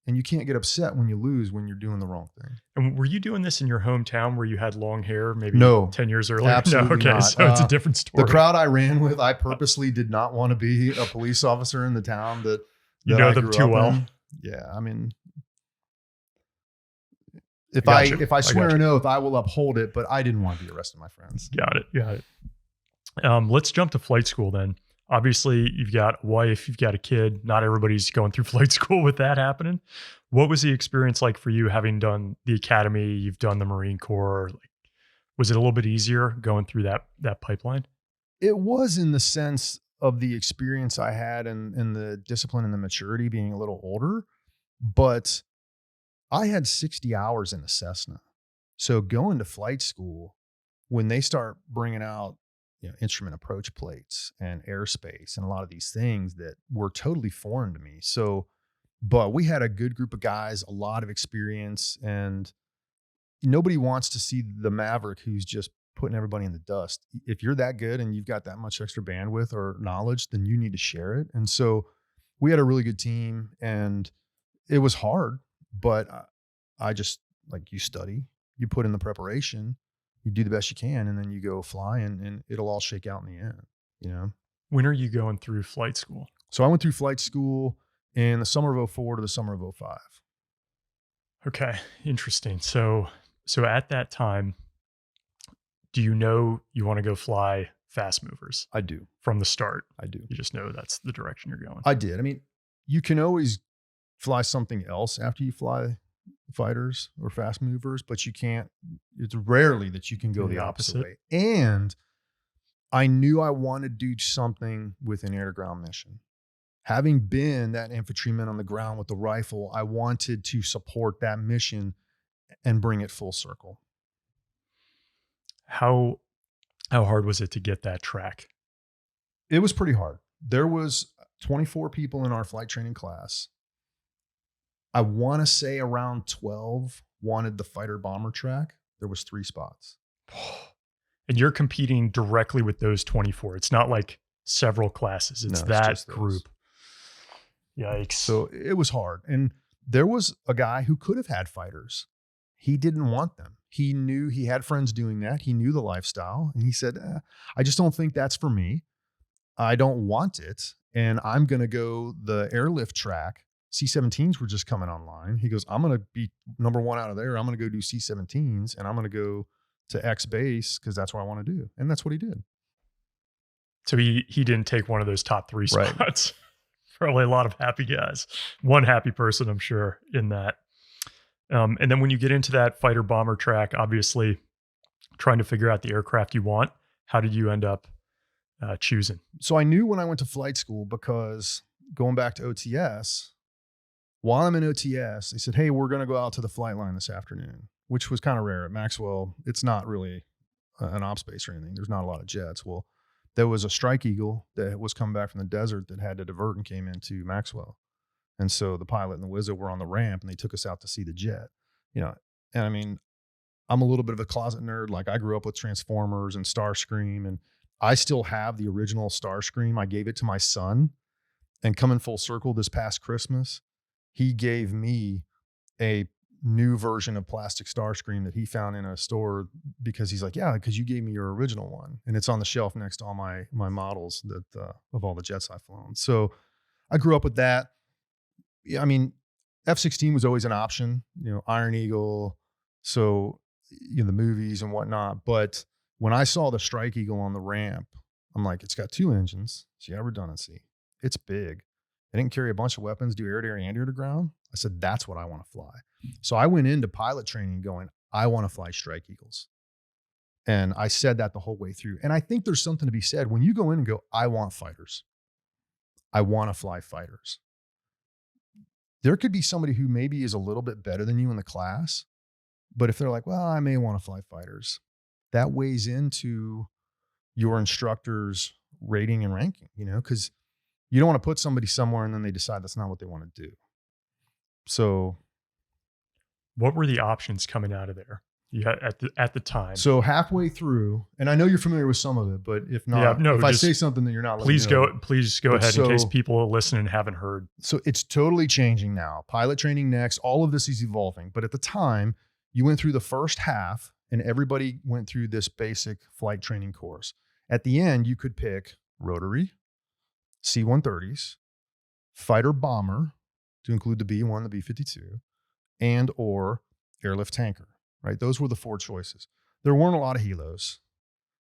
And you can't get upset when you lose when you're doing the wrong thing. And were you doing this in your hometown where you had long hair maybe 10 years earlier? Absolutely No, okay, not. so it's a different story. The crowd I ran with, I purposely did not want to be a police officer in the town that you know I them grew too up well. in. Yeah, I mean, if I swear an oath, I will uphold it, but I didn't want to be arresting my friends. Got it. Let's jump to flight school then. Obviously, you've got a wife, you've got a kid. Not everybody's going through flight school with that happening. What was the experience like for you, having done the academy? You've done the Marine Corps. Was it a little bit easier going through that pipeline? It was, in the sense of the experience I had and the discipline and the maturity being a little older, but I had 60 hours in a Cessna. So going to flight school, when they start bringing out instrument approach plates and airspace and a lot of these things that were totally foreign to me. So, but we had a good group of guys, a lot of experience, and nobody wants to see the maverick who's just putting everybody in the dust. If you're that good and you've got that much extra bandwidth or knowledge, then you need to share it. And so we had a really good team, and it was hard, but I just, like, you study, you put in the preparation, you do the best you can, and then you go fly, and it'll all shake out in the end, When are you going through flight school? So I went through flight school in the summer of 04 to the summer of 05. Okay, interesting. So at that time, do you know you want to go fly fast movers? I do. From the start? I do. You just know that's the direction you're going? I did. I mean, you can always fly something else after you fly fighters or fast movers, but you can't, it's rarely that you can go the opposite way. And I knew I wanted to do something with an air-to-ground mission. Having been that infantryman on the ground with the rifle, I wanted to support that mission and bring it full circle. How hard was it to get that track? It was pretty hard. There was 24 people in our flight training class. I want to say around 12 wanted the fighter bomber track. There was 3 spots. And you're competing directly with those 24. It's not like several classes. It's that group. Yikes. So it was hard. And there was a guy who could have had fighters. He didn't want them. He knew he had friends doing that. He knew the lifestyle. And he said, I just don't think that's for me. I don't want it. And I'm going to go the airlift track. C-17s were just coming online. He goes, I'm going to be number 1 out of there. I'm going to go do C-17s, and I'm going to go to X base because that's what I want to do. And that's what he did. So he didn't take one of those top 3 spots. Right. Probably a lot of happy guys. One happy person, I'm sure, in that. And then when you get into that fighter bomber track, obviously trying to figure out the aircraft you want, how did you end up choosing? So I knew when I went to flight school, because going back to OTS, while I'm in OTS, they said, hey, we're going to go out to the flight line this afternoon, which was kind of rare at Maxwell. It's not really an ops base or anything. There's not a lot of jets. Well, there was a Strike Eagle that was coming back from the desert that had to divert and came into Maxwell. And so the pilot and the Wizzo were on the ramp, and they took us out to see the jet, and I mean, I'm a little bit of a closet nerd. Like, I grew up with Transformers and Starscream, and I still have the original Starscream. I gave it to my son, and coming full circle this past Christmas, he gave me a new version of plastic Starscream that he found in a store because he's like, yeah, because you gave me your original one, and it's on the shelf next to all my models that of all the jets I've flown. So I grew up with that. Yeah, I mean, F-16 was always an option, Iron Eagle, so the movies and whatnot. But when I saw the Strike Eagle on the ramp, I'm like, it's got 2 engines, so you have redundancy. It's big. They didn't carry a bunch of weapons, do air to air and air to ground. I said, that's what I want to fly. So I went into pilot training going, I want to fly Strike Eagles. And I said that the whole way through. And I think there's something to be said when you go in and go, I want fighters. I want to fly fighters. There could be somebody who maybe is a little bit better than you in the class, but if they're like, well, I may want to fly fighters, that weighs into your instructor's rating and ranking, because you don't want to put somebody somewhere and then they decide that's not what they want to do. So what were the options coming out of there? Yeah, at the time. So halfway through, and I know you're familiar with some of it, but if not, if I say something that you're not, please go ahead in case people listening haven't heard. So it's totally changing now. Pilot training next, all of this is evolving. But at the time, you went through the first half and everybody went through this basic flight training course. At the end, you could pick rotary, C-130s, fighter bomber, to include the B-1, the B-52, and or airlift tanker, right? Those were the 4 choices. There weren't a lot of helos.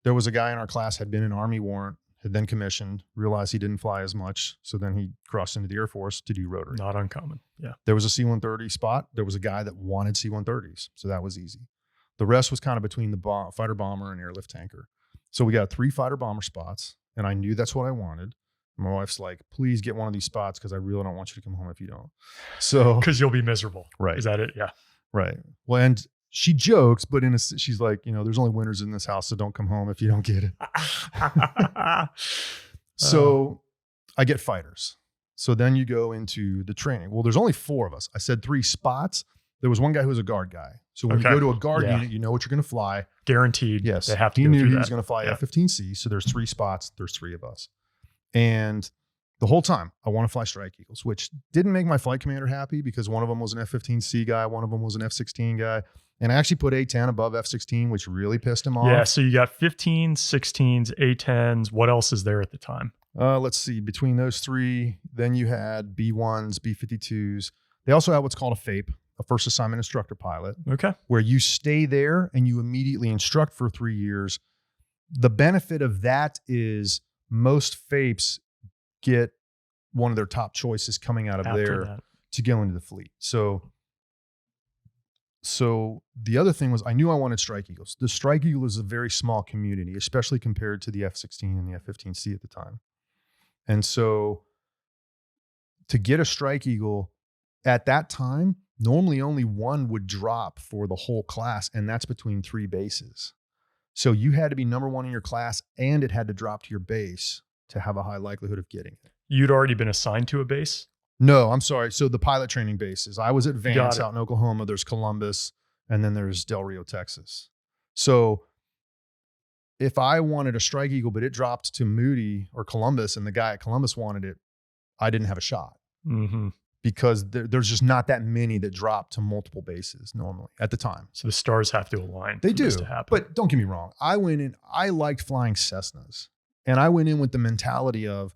There was a guy in our class had been an Army warrant, had then commissioned, realized he didn't fly as much, so then he crossed into the Air Force to do rotary. Not uncommon, yeah. There was a C-130 spot. There was a guy that wanted C-130s, so that was easy. The rest was kind of between the fighter bomber and airlift tanker. So we got 3 fighter bomber spots, and I knew that's what I wanted. My wife's like, please get one of these spots because I really don't want you to come home if you don't. So because you'll be miserable. Right. Is that it? Yeah. Right. Well, and she jokes, but she's like, there's only winners in this house, so don't come home if you don't get it. So I get fighters. So then you go into the training. Well, there's only 4 of us. I said 3 spots. There was one guy who was a guard guy. So when you go to a guard unit, you know what you're going to fly. Guaranteed. Yes. They have to he go knew through he that. was going to fly F-15C. So there's 3 spots. There's 3 of us. And the whole time I want to fly Strike Eagles, which didn't make my flight commander happy because one of them was an F-15C guy. One of them was an F-16 guy. And I actually put A-10 above F-16, which really pissed him off. Yeah. So you got 15s, 16s, A-10s. What else is there at the time? Let's see. Between those 3, then you had B-1s, B-52s. They also had what's called a FAPE, a first assignment instructor pilot. Okay. Where you stay there and you immediately instruct for 3 years. The benefit of that is most FAPEs get one of their top choices coming out of there to go into the fleet. So the other thing was I knew I wanted Strike Eagles. The Strike Eagle is a very small community, especially compared to the F-16 and the F-15C at the time. And so to get a Strike Eagle at that time, normally only one would drop for the whole class, and that's between 3 bases. So you had to be number 1 in your class, and it had to drop to your base to have a high likelihood of getting it. You'd already been assigned to a base? No, I'm sorry. So the pilot training bases, I was at Vance out in Oklahoma. There's Columbus, and then there's Del Rio, Texas. So if I wanted a Strike Eagle, but it dropped to Moody or Columbus, and the guy at Columbus wanted it, I didn't have a shot. Mm-hmm. Because there's just not that many that drop to multiple bases normally at the time. So the stars have to align. They do. To happen. But don't get me wrong. I went in, I liked flying Cessnas. And I went in with the mentality of,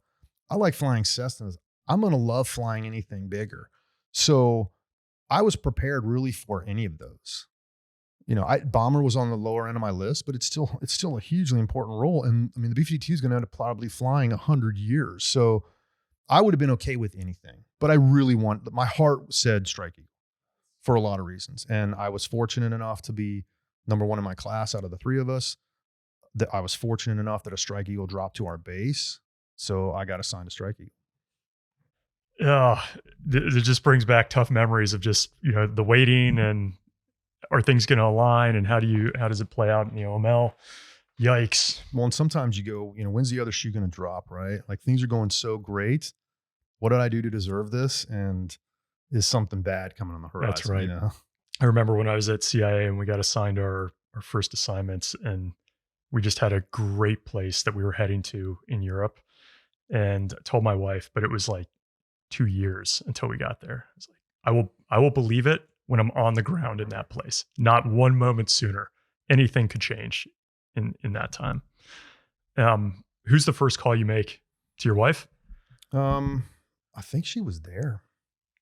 I like flying Cessnas. I'm going to love flying anything bigger. So I was prepared really for any of those. Bomber was on the lower end of my list, but it's still a hugely important role. And I mean, the B-52 is going to end up probably flying 100 years. So I would have been okay with anything, but I really my heart said Strike Eagle for a lot of reasons. And I was fortunate enough to be number 1 in my class out of the 3 of us. That I was fortunate enough that a Strike Eagle dropped to our base. So I got assigned to Strike Eagle. It just brings back tough memories of just, the waiting and are things going to align and how does it play out in the OML? Yikes. Well, and sometimes you go, when's the other shoe going to drop, right? Like things are going so great. What did I do to deserve this? And is something bad coming on the horizon? That's right. I remember when I was at CIA and we got assigned our first assignments, and we just had a great place that we were heading to in Europe, and I told my wife, but it was like 2 years until we got there. I was like, I will believe it when I'm on the ground in that place. Not one moment sooner. Anything could change in that time. Who's the first call you make to your wife? I think she was there.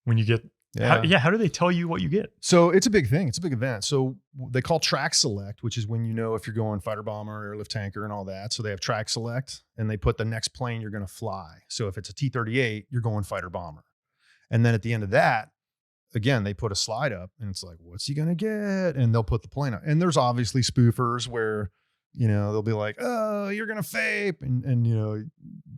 When you get, how do they tell you what you get? So it's a big thing. It's a big event. So they call track select, which is when you know if you're going fighter bomber, airlift tanker and all that. So they have track select and they put the next plane you're going to fly. So if it's a T-38, you're going fighter bomber. And then at the end of that, again, they put a slide up and it's like, what's he going to get? And they'll put the plane up. And there's obviously spoofers where, you know, they'll be like, oh, you're going to fape. And, you know,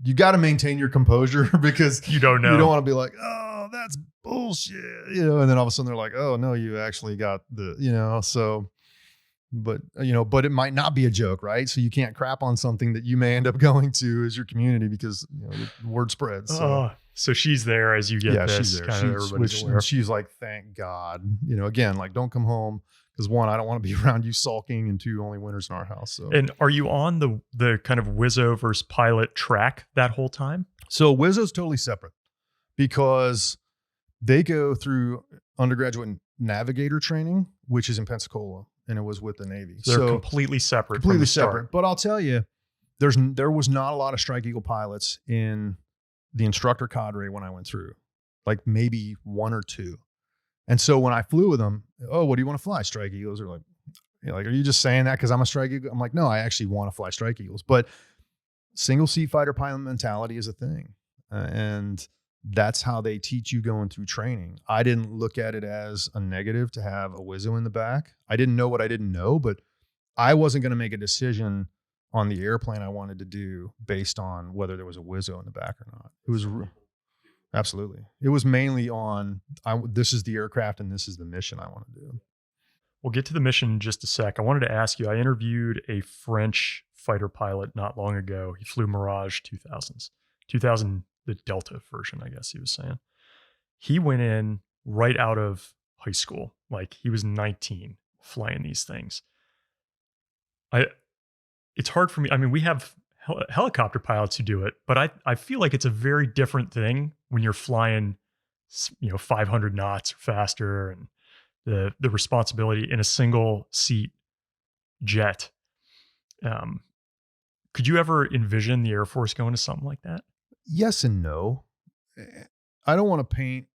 you got to maintain your composure because you don't know. You don't want to be like, oh, that's bullshit. You know, and then all of a sudden they're like, oh, no, you actually got the, you know, so, but, you know, but it might not be a joke, right? So you can't crap on something that you may end up going to as your community because, you know, the word spreads. So she's there as you get this. She's there. She's like, thank God, you know, again, like don't come home because one, I don't want to be around you sulking, and two, only winters in our house. So, and are you on the kind of Wizzo versus pilot track that whole time? So Wizzo's totally separate because they go through undergraduate navigator training, which is in Pensacola, and it was with the Navy. They're completely separate. Completely separate. But I'll tell you, there was not a lot of Strike Eagle pilots in the instructor cadre when I went through, like maybe one or two. And so when I flew with them, oh, what do you want to fly? Strike Eagles? Are like, are you just saying that because I'm a Strike Eagle? I'm like, no, I actually want to fly Strike Eagles. But single seat fighter pilot mentality is a thing. And that's how they teach you going through training. I didn't look at it as a negative to have a Wizzo in the back. I didn't know what I didn't know, but I wasn't going to make a decision on the airplane I wanted to do based on whether there was a Wizzo in the back or not. It was absolutely. It was mainly on this is the aircraft and this is the mission I want to do. We'll get to the mission in just a sec. I wanted to ask you, I interviewed a French fighter pilot not long ago. He flew Mirage 2000, the Delta version, I guess he was saying. He went in right out of high school. Like he was 19 flying these things. It's hard for me. I mean, we have helicopter pilots who do it, but I feel like it's a very different thing when you're flying, 500 knots or faster, and the responsibility in a single seat jet. Could you ever envision the Air Force going to something like that? Yes and no. I don't want to paint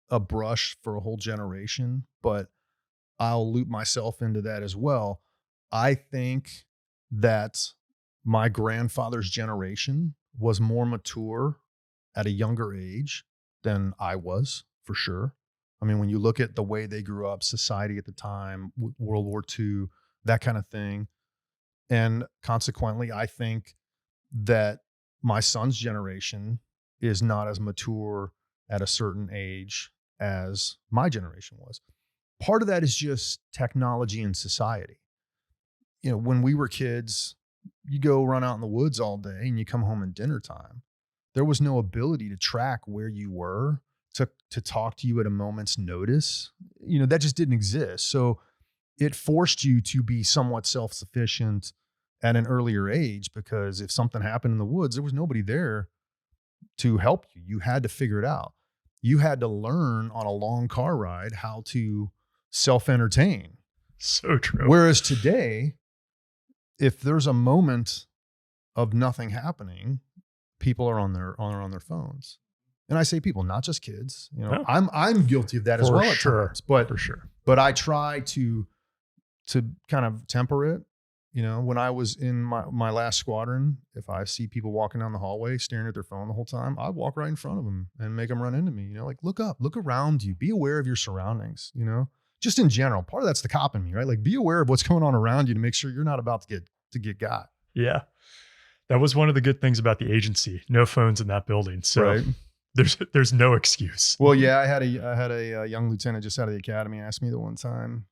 a brush for a whole generation, but I'll loop myself into that as well. I think that my grandfather's generation was more mature at a younger age than I was, for sure. I mean, when you look at the way they grew up, society at the time, World War II, that kind of thing. And consequently, I think that my son's generation is not as mature at a certain age as my generation was. Part of that is just technology and society. When we were kids, you go run out in the woods all day and you come home at dinner time. There was no ability to track where you were, to talk to you at a moment's notice. That just didn't exist. So it forced you to be somewhat self-sufficient at an earlier age, because if something happened in the woods, there was nobody there to help you. You had to figure it out. You had to learn on a long car ride how to self-entertain. So true. Whereas today, if there's a moment of nothing happening, people are on their phones. And I say people, not just kids. No. I'm guilty of that as well at times. For sure. But I try to kind of temper it. When I was in my last squadron, if I see people walking down the hallway staring at their phone the whole time, I'd walk right in front of them and make them run into me. Like, look up, look around you, be aware of your surroundings. Just in general. Part of that's the cop in me, right? Like, be aware of what's going on around you to make sure you're not about to get got. Yeah, that was one of the good things about the agency. No phones in that building, so right. There's no excuse. Well, yeah, I had a young lieutenant just out of the academy ask me the one time.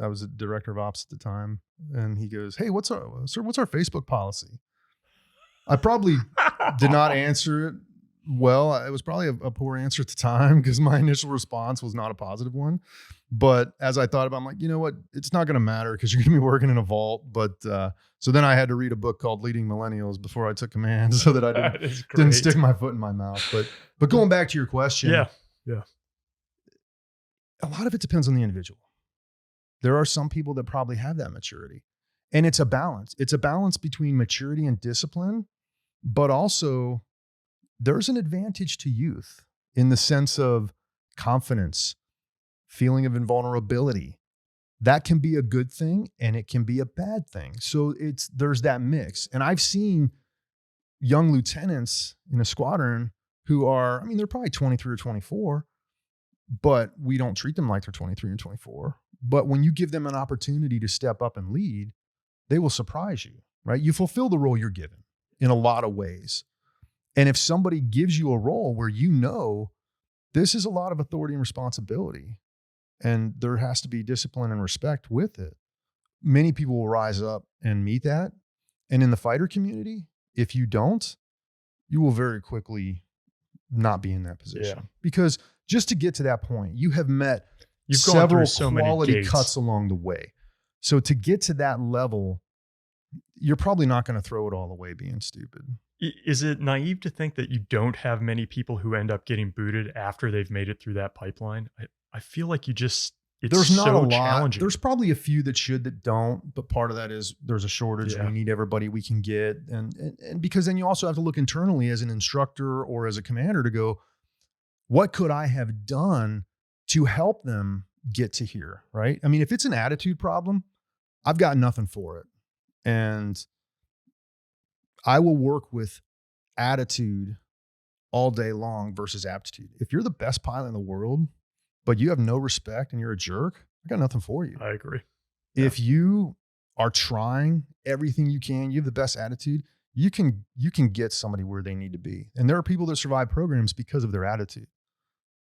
I was a director of ops at the time, and he goes, "Hey, what's our Facebook policy?" I probably did not answer it well. It was probably a poor answer at the time because my initial response was not a positive one. But as I thought about it, I'm like, you know what? It's not going to matter because you're going to be working in a vault. But so then I had to read a book called Leading Millennials before I took command so that I didn't stick my foot in my mouth. But going back to your question. Yeah. A lot of it depends on the individual. There are some people that probably have that maturity. And it's a balance. It's a balance between maturity and discipline, but also there's an advantage to youth in the sense of confidence, feeling of invulnerability. That can be a good thing and it can be a bad thing. So there's that mix. And I've seen young lieutenants in a squadron who are, I mean, they're probably 23 or 24, but we don't treat them like they're 23 and 24. But when you give them an opportunity to step up and lead, they will surprise you, right? You fulfill the role you're given in a lot of ways. And if somebody gives you a role where you know this is a lot of authority and responsibility, and there has to be discipline and respect with it, many people will rise up and meet that. And in the fighter community, if you don't, you will very quickly not be in that position. Yeah. Because just to get to that point, you have met You've gone several through so many quality gates. cuts along the way. So to get to that level, you're probably not going to throw it all away being stupid. Is it naive to think that you don't have many people who end up getting booted after they've made it through that pipeline? I feel like it's There's not so a lot. challenging. There's probably a few that should that don't, but part of that is there's a shortage. Yeah. And we need everybody we can get. And because then you also have to look internally as an instructor or as a commander to go, what could I have done to help them get to here, right? I mean, if it's an attitude problem, I've got nothing for it. And I will work with attitude all day long versus aptitude. If you're the best pilot in the world, but you have no respect and you're a jerk, I got nothing for you. I agree. If you are trying everything you can, you have the best attitude, you can get somebody where they need to be. And there are people that survive programs because of their attitude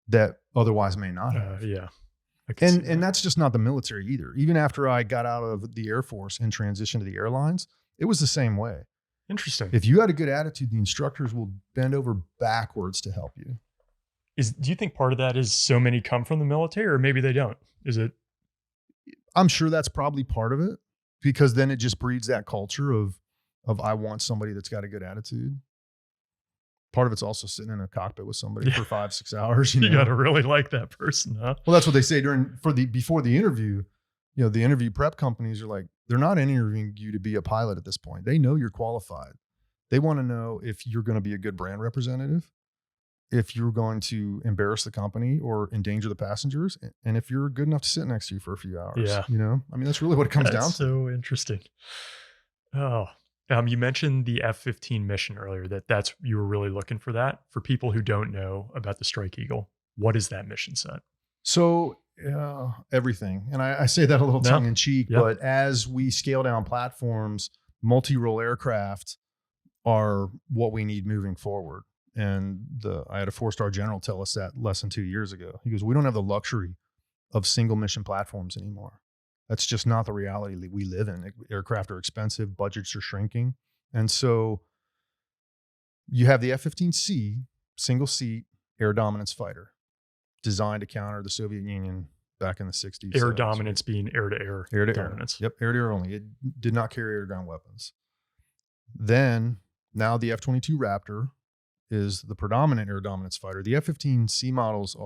that otherwise may not have. Yeah. And that's just not the military either. Even after I got out of the Air Force and transitioned to the airlines, it was the same way. Interesting. If you had a good attitude, the instructors will bend over backwards to help you. Do you think part of that is so many come from the military, or maybe they don't? Is it? I'm sure that's probably part of it, because then it just breeds that culture of I want somebody that's got a good attitude. Part of it's also sitting in a cockpit with somebody for 5-6 hours. You got to really like that person, huh? Well, that's what they say before the interview. You know, the interview prep companies are like, they're not interviewing you to be a pilot at this point. They know you're qualified. They want to know if you're going to be a good brand representative, if you're going to embarrass the company or endanger the passengers, and if you're good enough to sit next to you for a few hours. Yeah. You know, I mean, that's really what it comes down to. So interesting. Oh, you mentioned the F-15 mission earlier, that's you were really looking for that. For people who don't know about the Strike Eagle, what is that mission set? So everything. And I say that a little tongue in cheek, but as we scale down platforms, multi-role aircraft are what we need moving forward. And I had a 4-star general tell us that less than 2 years ago. He goes, we don't have the luxury of single mission platforms anymore. That's just not the reality that we live in. Aircraft are expensive, budgets are shrinking. And so you have the F-15C, single seat air dominance fighter, designed to counter the Soviet Union back in the 60s. Air dominance being air-to-air dominance. Yep, air-to-air only. It did not carry air-to-ground weapons. Then, now the F-22 Raptor is the predominant air dominance fighter. The F-15C models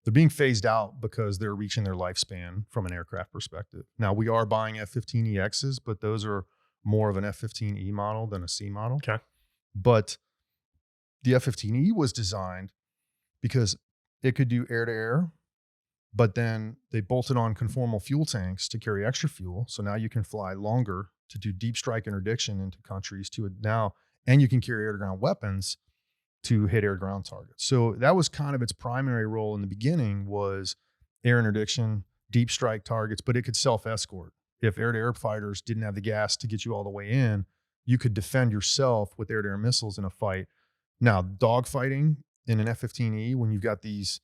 they're being phased out because they're reaching their lifespan from an aircraft perspective. Now, we are buying F-15EXs, but those are more of an F-15E model than a C model. Okay. But the F-15E was designed because it could do air-to-air, but then they bolted on conformal fuel tanks to carry extra fuel. So now you can fly longer to do deep strike interdiction into countries and you can carry air-to-ground weapons to hit air-to-ground targets. So that was kind of its primary role in the beginning, was air interdiction, deep strike targets, but it could self-escort. If air-to-air fighters didn't have the gas to get you all the way in, you could defend yourself with air-to-air missiles in a fight. Now, dogfighting in an F-15E, when you've got these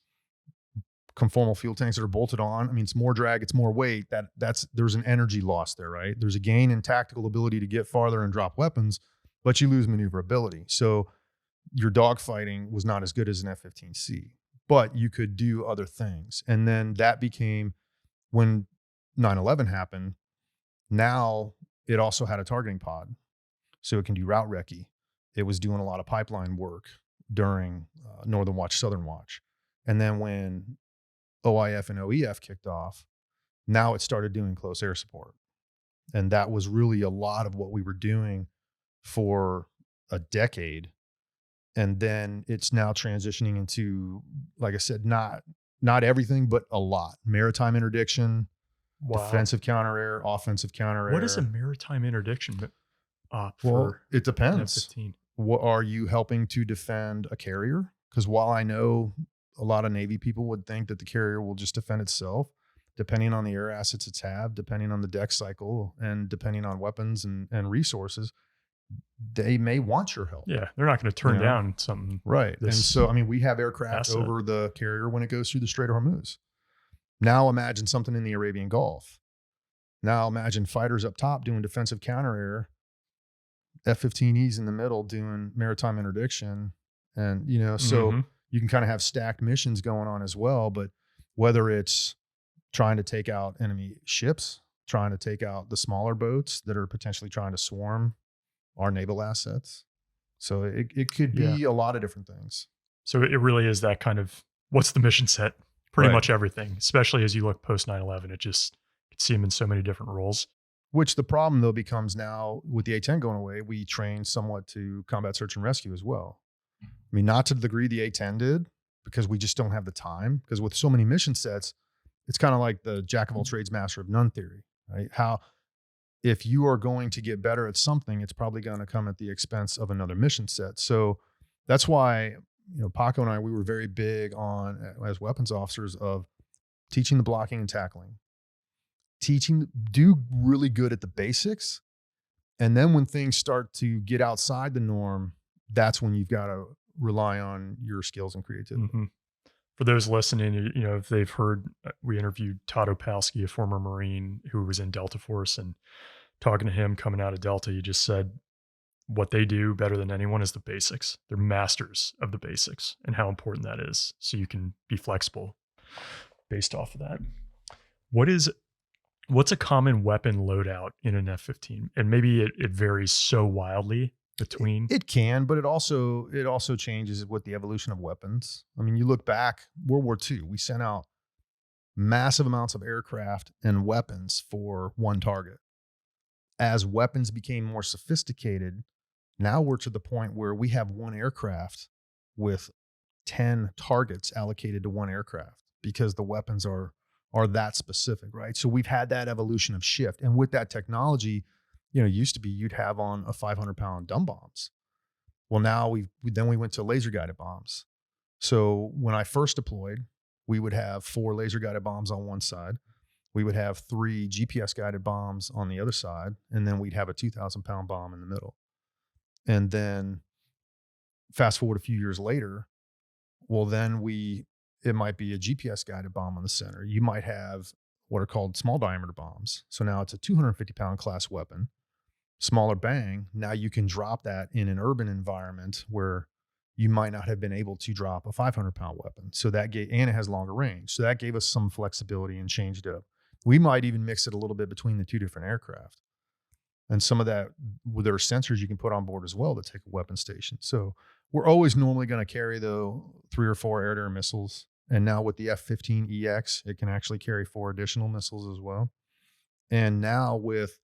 conformal fuel tanks that are bolted on, I mean, it's more drag, it's more weight. There's an energy loss there, right? There's a gain in tactical ability to get farther and drop weapons, but you lose maneuverability. So your dogfighting was not as good as an F-15C, but you could do other things. And then that became, when 9/11 happened, now it also had a targeting pod. So it can do route recce. It was doing a lot of pipeline work during Northern Watch, Southern Watch. And then when OIF and OEF kicked off, now it started doing close air support. And that was really a lot of what we were doing for a decade. And then it's now transitioning into, like I said, not everything, but a lot. Maritime interdiction, defensive counter air, offensive counter air. What is a maritime interdiction? Well, it depends. F-15. What are you helping to defend a carrier? Because while I know a lot of Navy people would think that the carrier will just defend itself, depending on the air assets it's have, depending on the deck cycle, and depending on weapons and resources, they may want your help. Yeah, they're not going to turn down something. Right. And so, I mean, we have aircraft over the carrier when it goes through the Strait of Hormuz. Now imagine something in the Arabian Gulf. Now imagine fighters up top doing defensive counter air, F-15Es in the middle doing maritime interdiction. And, you know, so you can kind of have stacked missions going on as well. But whether it's trying to take out enemy ships, trying to take out the smaller boats that are potentially trying to swarm our naval assets. So it could be a lot of different things. So it really is that kind of, what's the mission set? Pretty much everything, especially as you look post 9/11, it just, you can see them in so many different roles. Which the problem though becomes now with the A-10 going away, we train somewhat to combat search and rescue as well. I mean, not to the degree the A-10 did, because we just don't have the time. Because with so many mission sets, it's kind of like the jack of all trades, master of none theory, right? How, if you are going to get better at something, it's probably going to come at the expense of another mission set. So that's why, you know, Paco and I, we were very big on, as weapons officers, of teaching the blocking and tackling, do really good at the basics. And then when things start to get outside the norm, that's when you've got to rely on your skills and creativity. For those listening, you know, if they've heard, we interviewed Todd Opalski, a former Marine who was in Delta Force, and talking to him coming out of Delta, he just said what they do better than anyone is the basics. They're masters of the basics and how important that is. So you can be flexible based off of that. What's a common weapon loadout in an F-15? And maybe it varies so wildly between. It can, but it also changes with the evolution of weapons. I mean, you look back, World War II, we sent out massive amounts of aircraft and weapons for one target. As weapons became more sophisticated, now we're to the point where we have one aircraft with 10 targets allocated to one aircraft because the weapons are that specific, right? So we've had that evolution of shift. And with that technology, you know, it used to be you'd have on a 500-pound dumb bombs. Well, now we went to laser guided bombs. So when I first deployed, we would have 4 laser guided bombs on one side. We would have 3 GPS guided bombs on the other side. And then we'd have a 2,000-pound bomb in the middle. And then fast forward a few years later, well, then it might be a GPS guided bomb on the center. You might have what are called small diameter bombs. So now it's a 250-pound class weapon, smaller bang. Now you can drop that in an urban environment where you might not have been able to drop a 500-pound weapon. So and it has longer range. So that gave us some flexibility and changed it up. We might even mix it a little bit between the 2 different aircraft. And some of that, there are sensors you can put on board as well to take a weapon station. So we're always normally going to carry, though, 3 or 4 air-to-air missiles. And now with the F-15EX, it can actually carry 4 additional missiles as well. And now with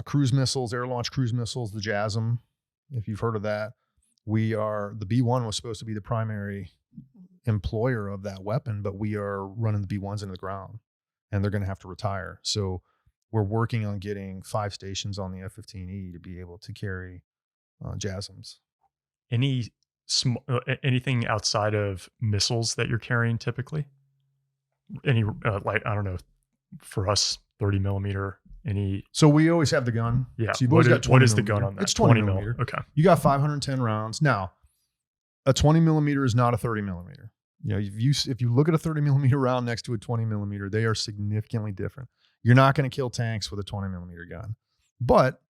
cruise missiles, air-launched cruise missiles, the JASM, if you've heard of that, the B-1 was supposed to be the primary employer of that weapon, but we are running the B-1s into the ground, and they're going to have to retire. So we're working on getting 5 stations on the F-15E to be able to carry JASMs. Anything outside of missiles that you're carrying typically? Any like, I don't know, for us, 30 millimeter, any? So we always have the gun. Yeah. So you've always got 20 what is millimeter. The gun on that? It's 20 millimeter. Okay. You got 510 rounds. Now, a 20 millimeter is not a 30 millimeter. You know, if you look at a 30 millimeter round next to a 20 millimeter, they are significantly different. You're not going to kill tanks with a 20 millimeter gun, but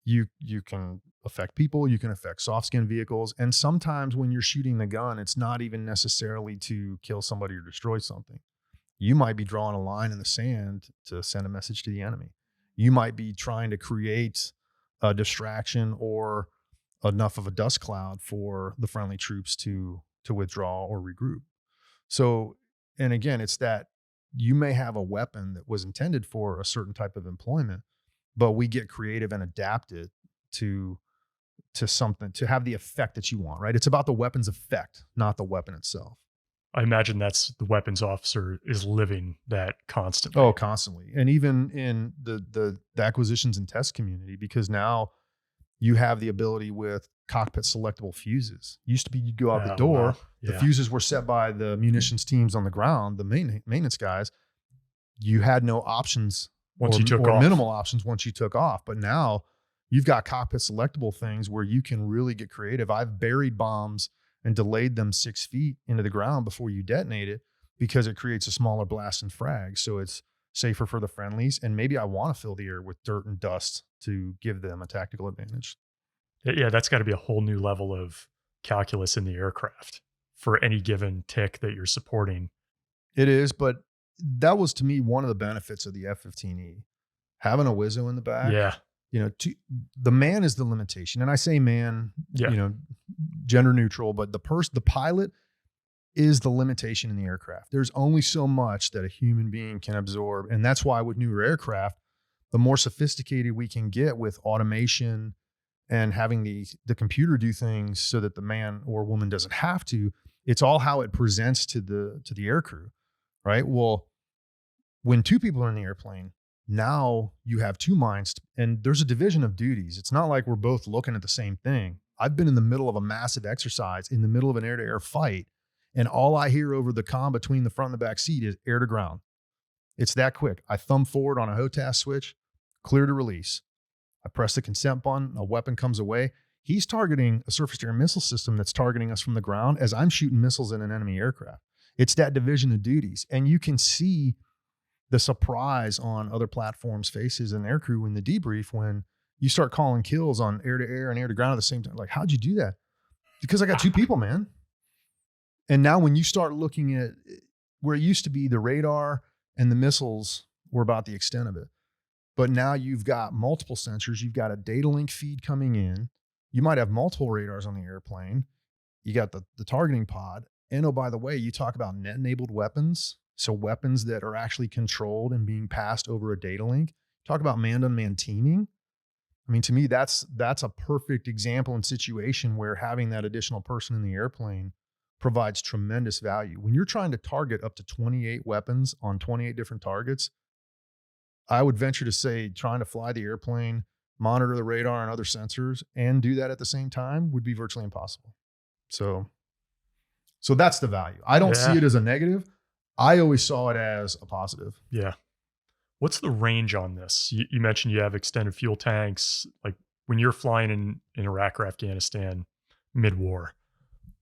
you can affect people, you can affect soft skin vehicles. And sometimes when you're shooting the gun, it's not even necessarily to kill somebody or destroy something. You might be drawing a line in the sand to send a message to the enemy. You might be trying to create a distraction or enough of a dust cloud for the friendly troops to withdraw or regroup. So And again, it's that you may have a weapon that was intended for a certain type of employment, but we get creative and adapt it to something to have the effect that you want, right? It's about the weapon's effect, not the weapon itself. I imagine that's the weapons officer is living that constantly. Oh, constantly. And even in the acquisitions and test community, because now you have the ability with cockpit selectable fuses. Used to be you'd go out the door, wow. the Yeah. fuses were set by the munitions teams on the ground, the maintenance guys. You had no options Once you took off. minimal options once you took off. But now you've got cockpit selectable things where you can really get creative. I've buried bombs and delayed them 6 feet into the ground before you detonate it because it creates a smaller blast and frag. So it's safer for the friendlies. And maybe I want to fill the air with dirt and dust to give them a tactical advantage. Yeah, that's got to be a whole new level of calculus in the aircraft for any given tick that you're supporting. It is, but that was to me one of the benefits of the F-15E. Having a Wizzo in the back. Yeah. You know, the man is the limitation. And I say man, Yeah. you know, gender neutral, but the pilot is the limitation in the aircraft. There's only so much that a human being can absorb. And that's why with newer aircraft, the more sophisticated we can get with automation and having the computer do things so that the man or woman doesn't have to, it's all how it presents to the aircrew, right? Well, when two people are in the airplane, now you have two minds and there's a division of duties. It's not like we're both looking at the same thing. I've been in the middle of a massive exercise in the middle of an air-to-air fight, and all I hear over the comm between the front and the back seat is air to ground. It's that quick. I thumb forward on a HOTAS switch, clear to release. I press the consent button, a weapon comes away. He's targeting a surface-to-air missile system that's targeting us from the ground as I'm shooting missiles at an enemy aircraft. It's that division of duties. And you can see the surprise on other platforms' faces and aircrew in the debrief when you start calling kills on air-to-air and air-to-ground at the same time. Like, how'd you do that? Because I got two people, man. And now when you start looking at where it used to be the radar and the missiles were about the extent of it. But now you've got multiple sensors. You've got a data link feed coming in. You might have multiple radars on the airplane. You got the targeting pod. And oh, by the way, you talk about net-enabled weapons. So weapons that are actually controlled and being passed over a data link. Talk about man-on-man teaming. I mean, to me, that's a perfect example and situation where having that additional person in the airplane provides tremendous value. When you're trying to target up to 28 weapons on 28 different targets, I would venture to say trying to fly the airplane, monitor the radar and other sensors, and do that at the same time would be virtually impossible. So that's the value. I don't see it as a negative. I always saw it as a positive. Yeah. What's the range on this? You mentioned you have extended fuel tanks. Like when you're flying in Iraq or Afghanistan mid-war,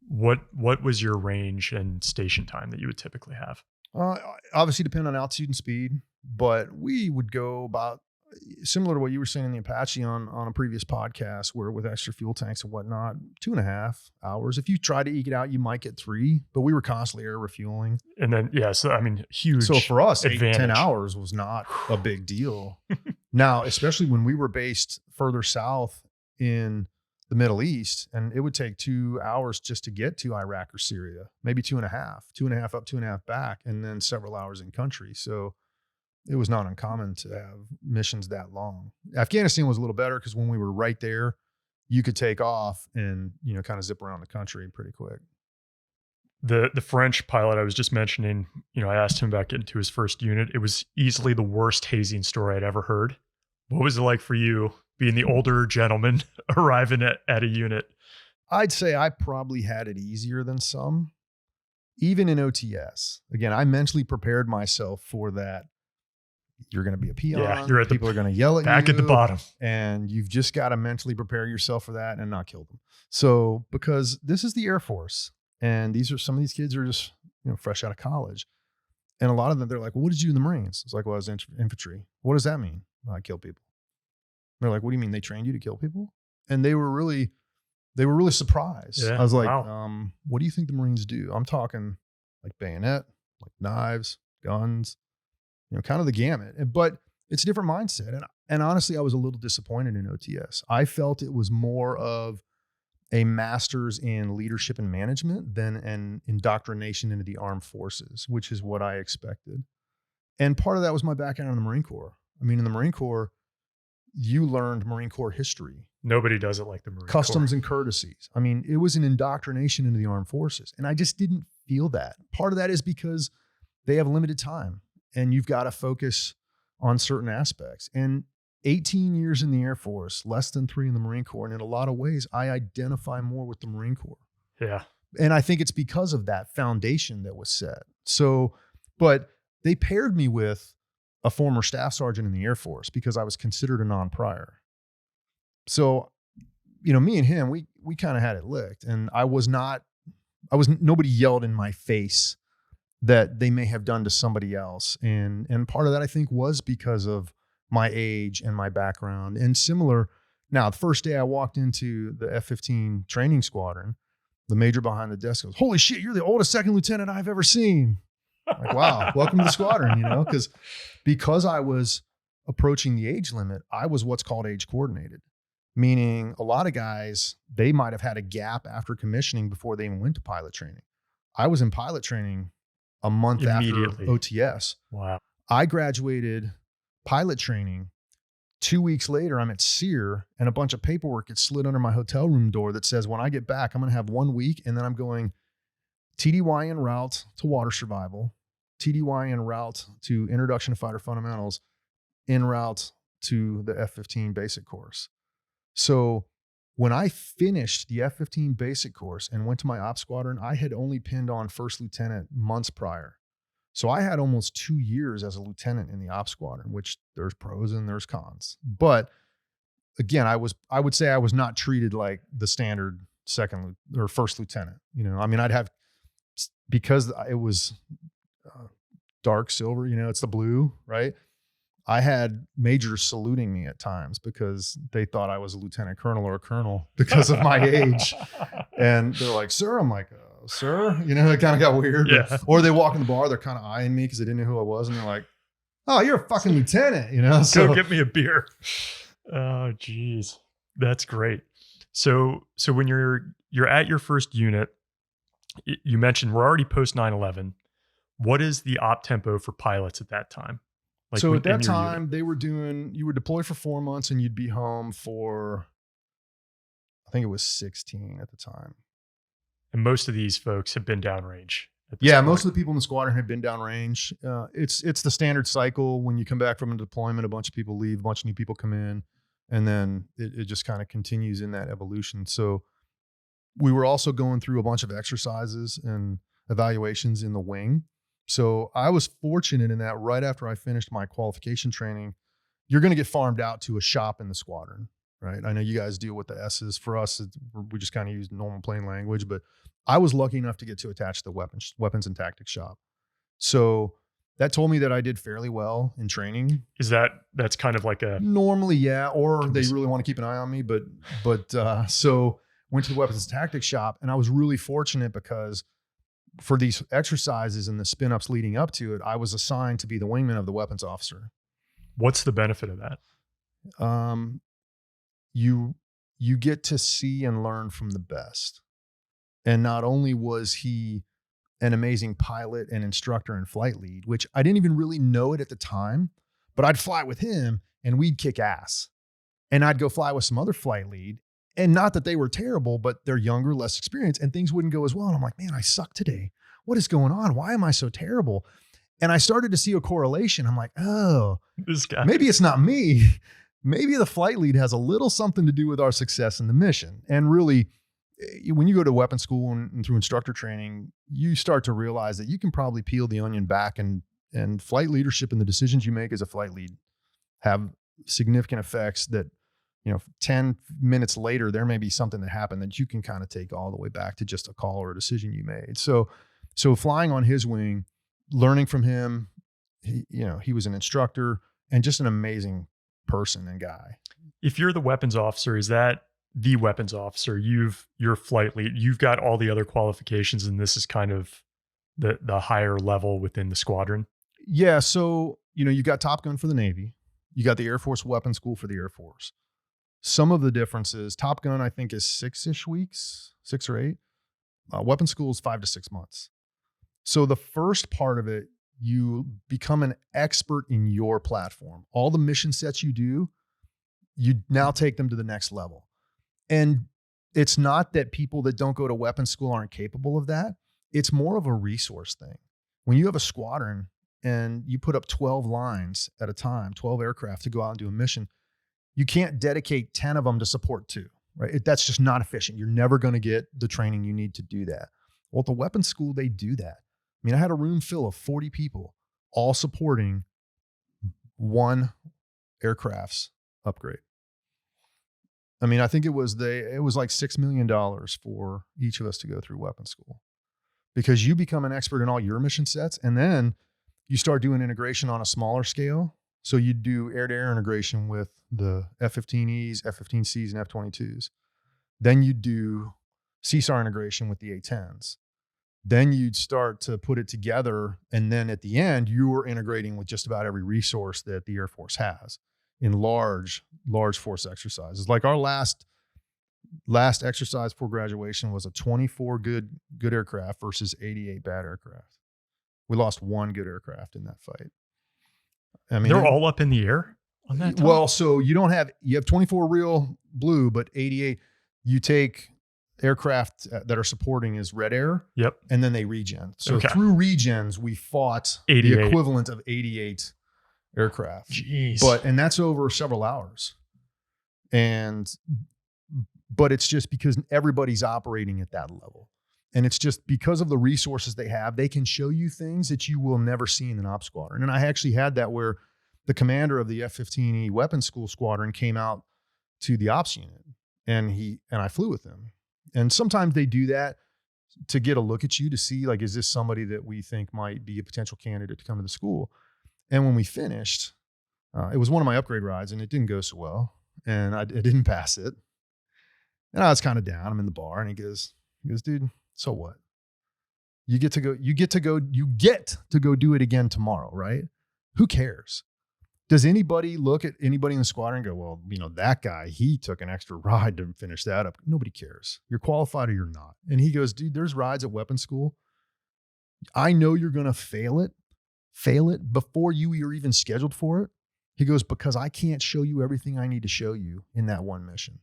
what was your range and station time that you would typically have? Obviously depend on altitude and speed, but we would go about similar to what you were saying in the Apache on a previous podcast, where with extra fuel tanks and whatnot, 2.5 hours. If you try to eke it out, you might get 3, but we were constantly air refueling. And then, so I mean, huge. So for us, advantage. 8-10 hours was not a big deal. Now, especially when we were based further south in the Middle East, and it would take 2 hours just to get to Iraq or Syria, maybe 2.5 up, 2.5 back, and then several hours in country. So it was not uncommon to have missions that long. Afghanistan was a little better because when we were right there, you could take off and, kind of zip around the country pretty quick. The French pilot I was just mentioning, I asked him about getting to his first unit. It was easily the worst hazing story I'd ever heard. What was it like for you being the older gentleman arriving at a unit? I'd say I probably had it easier than some, even in OTS. Again, I mentally prepared myself for that. You're going to be a peon. Yeah, you're at people are going to yell at you. Back at the bottom. And you've just got to mentally prepare yourself for that and not kill them. So, because this is the Air Force, and some of these kids are just, fresh out of college. And a lot of them, they're like, well, what did you do in the Marines? It's like, well, I was infantry. What does that mean? Well, I kill people. They're like, what do you mean they trained you to kill people? And they were really surprised. Yeah, I was like, wow. What do you think the Marines do? I'm talking like bayonet, like knives, guns, kind of the gamut. But it's a different mindset. And honestly, I was a little disappointed in OTS. I felt it was more of a master's in leadership and management than an indoctrination into the armed forces, which is what I expected. And part of that was my background in the Marine Corps. I mean, in the Marine Corps, you learned Marine Corps history. Nobody does it like the Marine Customs Corps. and courtesies. I mean, it was an indoctrination into the armed forces. And I just didn't feel that. Part of that is because they have limited time and you've got to focus on certain aspects. And 18 years in the Air Force, less than 3 in the Marine Corps. And in a lot of ways, I identify more with the Marine Corps. Yeah. And I think it's because of that foundation that was set. So, but they paired me with a former staff sergeant in the Air Force because I was considered a non-prior. So, me and him, we kind of had it licked, and nobody yelled in my face that they may have done to somebody else. And part of that I think was because of my age and my background. And similar, now the first day I walked into the F-15 training squadron, the major behind the desk goes, "Holy shit, you're the oldest second lieutenant I've ever seen." Like, wow, welcome to the squadron, because I was approaching the age limit, I was what's called age coordinated, meaning a lot of guys, they might have had a gap after commissioning before they even went to pilot training. I was in pilot training a month after OTS. Wow. I graduated pilot training. 2 weeks later, I'm at SEER and a bunch of paperwork gets slid under my hotel room door that says, when I get back, I'm going to have 1 week. And then I'm going TDY en route to water survival, TDY en route to introduction to fighter fundamentals, en route to the F-15 basic course. So when I finished the F-15 basic course and went to my ops squadron, I had only pinned on first lieutenant months prior. So I had almost 2 years as a lieutenant in the ops squadron, which there's pros and there's cons. But again, I would say I was not treated like the standard second or first lieutenant. I'd have, because it was dark silver, it's the blue, right? I had majors saluting me at times because they thought I was a lieutenant colonel or a colonel because of my age. And they're like, "Sir," I'm like, "Sir," it kind of got weird. Yeah. Or they walk in the bar, they're kind of eyeing me because they didn't know who I was. And they're like, "Oh, you're a fucking lieutenant," So go get me a beer. Oh, geez. That's great. So when you're at your first unit, you mentioned we're already post 9/11. What is the op tempo for pilots at that time? So at that time, you were deployed for 4 months and you'd be home for, I think it was 16 at the time. And most of these folks have been downrange. Yeah, most of the people in the squadron have been downrange. It's the standard cycle. When you come back from a deployment, a bunch of people leave, a bunch of new people come in, and then it just kind of continues in that evolution. So we were also going through a bunch of exercises and evaluations in the wing. So I was fortunate in that right after I finished my qualification training, you're going to get farmed out to a shop in the squadron, right? I know you guys deal with the S's. For us, we just kind of use normal plain language, but I was lucky enough to get to attach the weapons and tactics shop. So that told me that I did fairly well in training. That's kind of like a... Normally, yeah. Or they really want to keep an eye on me, but so went to the weapons and tactics shop, and I was really fortunate because for these exercises and the spin-ups leading up to it, I was assigned to be the wingman of the weapons officer. What's the benefit of that? You get to see and learn from the best. And not only was he an amazing pilot and instructor and flight lead, which I didn't even really know it at the time, but I'd fly with him and we'd kick ass. And I'd go fly with some other flight lead. And not that they were terrible, but they're younger, less experienced, and things wouldn't go as well. And I'm like, man, I suck today. What is going on? Why am I so terrible? And I started to see a correlation. I'm like, oh, this guy. Maybe it's not me. Maybe the flight lead has a little something to do with our success in the mission. And really, when you go to weapons school and through instructor training, you start to realize that you can probably peel the onion back, and flight leadership and the decisions you make as a flight lead have significant effects that, 10 minutes later, there may be something that happened that you can kind of take all the way back to just a call or a decision you made. So flying on his wing, learning from him, he was an instructor and just an amazing person and guy. If you're the weapons officer, is that the weapons officer? You're flight lead, you've got all the other qualifications, and this is kind of the higher level within the squadron? Yeah. So, you got Top Gun for the Navy. You got the Air Force Weapons School for the Air Force. Some of the differences, Top Gun, I think, is 6-ish weeks, 6 or 8. Weapon school is 5 to 6 months. So the first part of it, you become an expert in your platform. All the mission sets you do, you now take them to the next level. And it's not that people that don't go to weapons school aren't capable of that. It's more of a resource thing. When you have a squadron and you put up 12 lines at a time, 12 aircraft to go out and do a mission, you can't dedicate 10 of them to support 2, right? That's just not efficient. You're never going to get the training you need to do that. Well, at the weapons school, they do that. I mean, I had a room full of 40 people all supporting one aircraft's upgrade. I mean, I think it was like $6 million for each of us to go through weapons school, because you become an expert in all your mission sets, and then you start doing integration on a smaller scale. So you do air-to-air integration with the F-15Es, F-15Cs, and F-22s. Then you do CSAR integration with the A-10s. Then you'd start to put it together, and then at the end, you were integrating with just about every resource that the Air Force has in large force exercises. Like our last exercise for graduation was a 24 good aircraft versus 88 bad aircraft. We lost 1 good aircraft in that fight. I mean, they're all up in the air on that time? Well, so you have 24 real blue, but 88, you take aircraft that are supporting is red air. Yep. And then they regen. So through regens, we fought 88. the equivalent of 88 aircraft. Jeez. And that's over several hours. But it's just because everybody's operating at that level. And it's just because of the resources they have, they can show you things that you will never see in an ops squadron. And I actually had that where the commander of the F-15E weapons school squadron came out to the ops unit, and I flew with him. And sometimes they do that to get a look at you to see, like, is this somebody that we think might be a potential candidate to come to the school? And when we finished, it was one of my upgrade rides, and it didn't go so well, and I didn't pass it. And I was kind of down. I'm in the bar, and he goes, dude, so what? You get to go do it again tomorrow, right? Who cares? Does anybody look at anybody in the squadron and go, well, that guy, he took an extra ride to finish that up? Nobody cares. You're qualified or you're not. And he goes, dude, there's rides at weapons school. I know you're going to fail it before you are even scheduled for it. He goes, because I can't show you everything I need to show you in that one mission.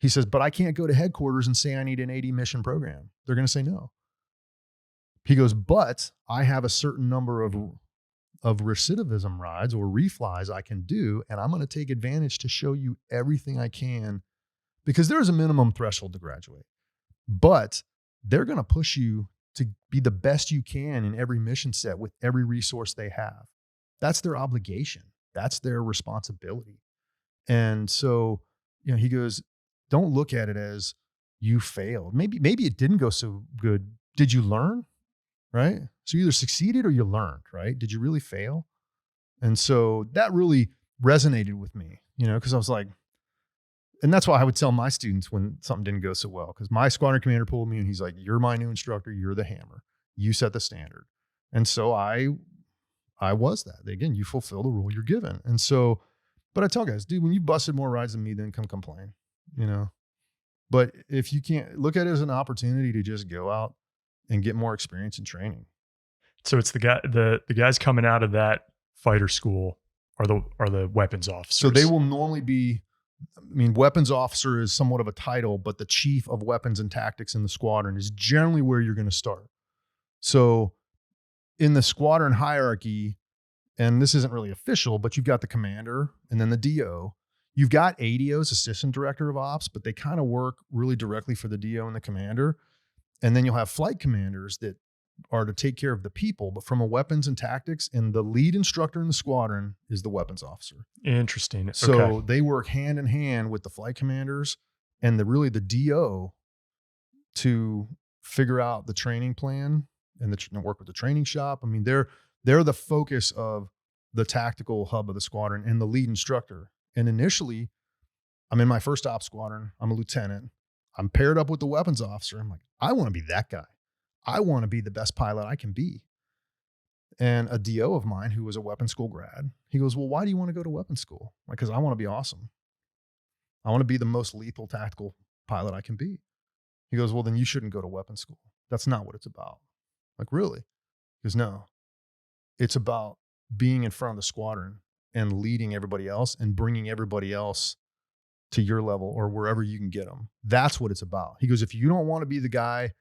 He says, but I can't go to headquarters and say I need an 80 mission program. They're going to say no. He goes, but I have a certain number of recidivism rides or reflies I can do, and I'm going to take advantage to show you everything I can, because there is a minimum threshold to graduate. But they're going to push you to be the best you can in every mission set with every resource they have. That's their obligation. That's their responsibility. And so, he goes, don't look at it as you failed. Maybe it didn't go so good. Did you learn? Right? So you either succeeded or you learned, right? Did you really fail? And so that really resonated with me, because I was like, and that's why I would tell my students when something didn't go so well, because my squadron commander pulled me and he's like, you're my new instructor. You're the hammer. You set the standard. And so I was that. Again, you fulfill the role you're given. And so, but I tell guys, dude, when you busted more rides than me, then come complain, But if you can't, look at it as an opportunity to just go out and get more experience in training. So it's the guys coming out of that fighter school are the weapons officers. So they will normally be, weapons officer is somewhat of a title, but the chief of weapons and tactics in the squadron is generally where you're going to start. So in the squadron hierarchy, and this isn't really official, but you've got the commander and then the DO. You've got ADOs, assistant director of ops, but they kind of work really directly for the DO and the commander. And then you'll have flight commanders that are to take care of the people, but from a weapons and tactics, and the lead instructor in the squadron is the weapons officer. Interesting. So they work hand in hand with the flight commanders and the DO to figure out the training plan and work with the training shop. They're the focus of the tactical hub of the squadron and the lead instructor. And initially, I'm in my first ops squadron. I'm a lieutenant. I'm paired up with the weapons officer. I'm like, I want to be that guy. I want to be the best pilot I can be. And a DO of mine who was a weapons school grad, he goes, well, why do you want to go to weapons school? Like, because I want to be awesome. I want to be the most lethal tactical pilot I can be. He goes, well, then you shouldn't go to weapons school. That's not what it's about. Like, really? He goes, no, it's about being in front of the squadron and leading everybody else and bringing everybody else to your level or wherever you can get them. That's what it's about. He goes, if you don't want to be the guy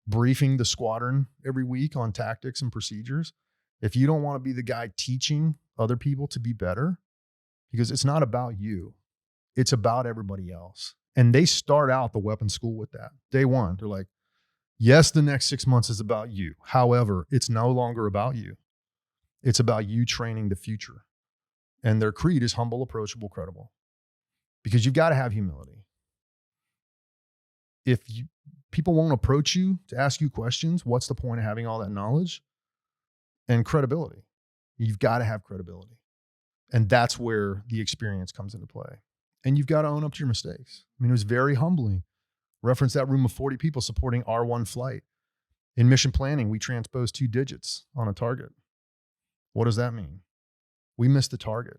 briefing the squadron every week on tactics and procedures, if you don't want to be the guy teaching other people to be better, he goes, it's not about you. It's about everybody else. And they start out the weapons school with that. Day one, they're like, yes, the next 6 months is about you. However, it's no longer about you. It's about you training the future. And their creed is humble, approachable, credible. Because you've got to have humility. If people won't approach you to ask you questions, what's the point of having all that knowledge? And credibility. You've got to have credibility. And that's where the experience comes into play. And you've got to own up to your mistakes. I mean, it was very humbling. Reference that room of 40 people supporting R1 flight. In mission planning, we transposed 2 digits on a target. What does that mean? We missed the target.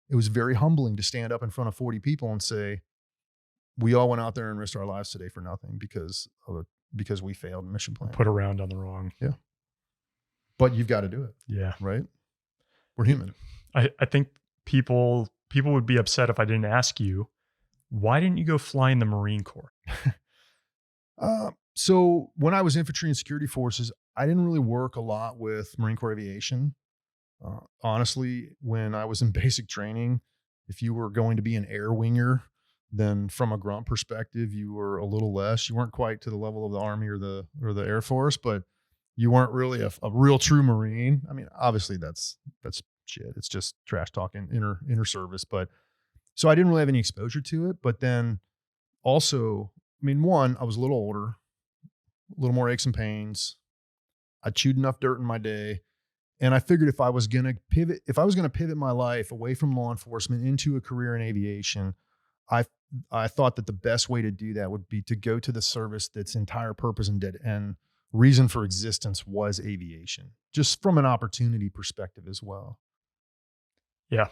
It was very humbling to stand up in front of 40 people and say, we all went out there and risked our lives today for nothing because we failed mission plan. Put a round on the wrong. Yeah. But you've got to do it. Yeah. Right? We're human. I think people would be upset if I didn't ask you, why didn't you go fly in the Marine Corps? So when I was infantry and security forces, I didn't really work a lot with Marine Corps aviation. Honestly, when I was in basic training, if you were going to be an air winger, then from a grunt perspective, you were a little less. You weren't quite to the level of the Army or the Air Force, but you weren't really a real true Marine. I mean, obviously that's shit. It's just trash talking inner service. But so I didn't really have any exposure to it. But then also, I mean, one, I was a little older, a little more aches and pains. I chewed enough dirt in my day. And I figured if I was going to pivot my life away from law enforcement into a career in aviation, I thought that the best way to do that would be to go to the service that's entire purpose and reason for existence was aviation, just from an opportunity perspective as well. Yeah.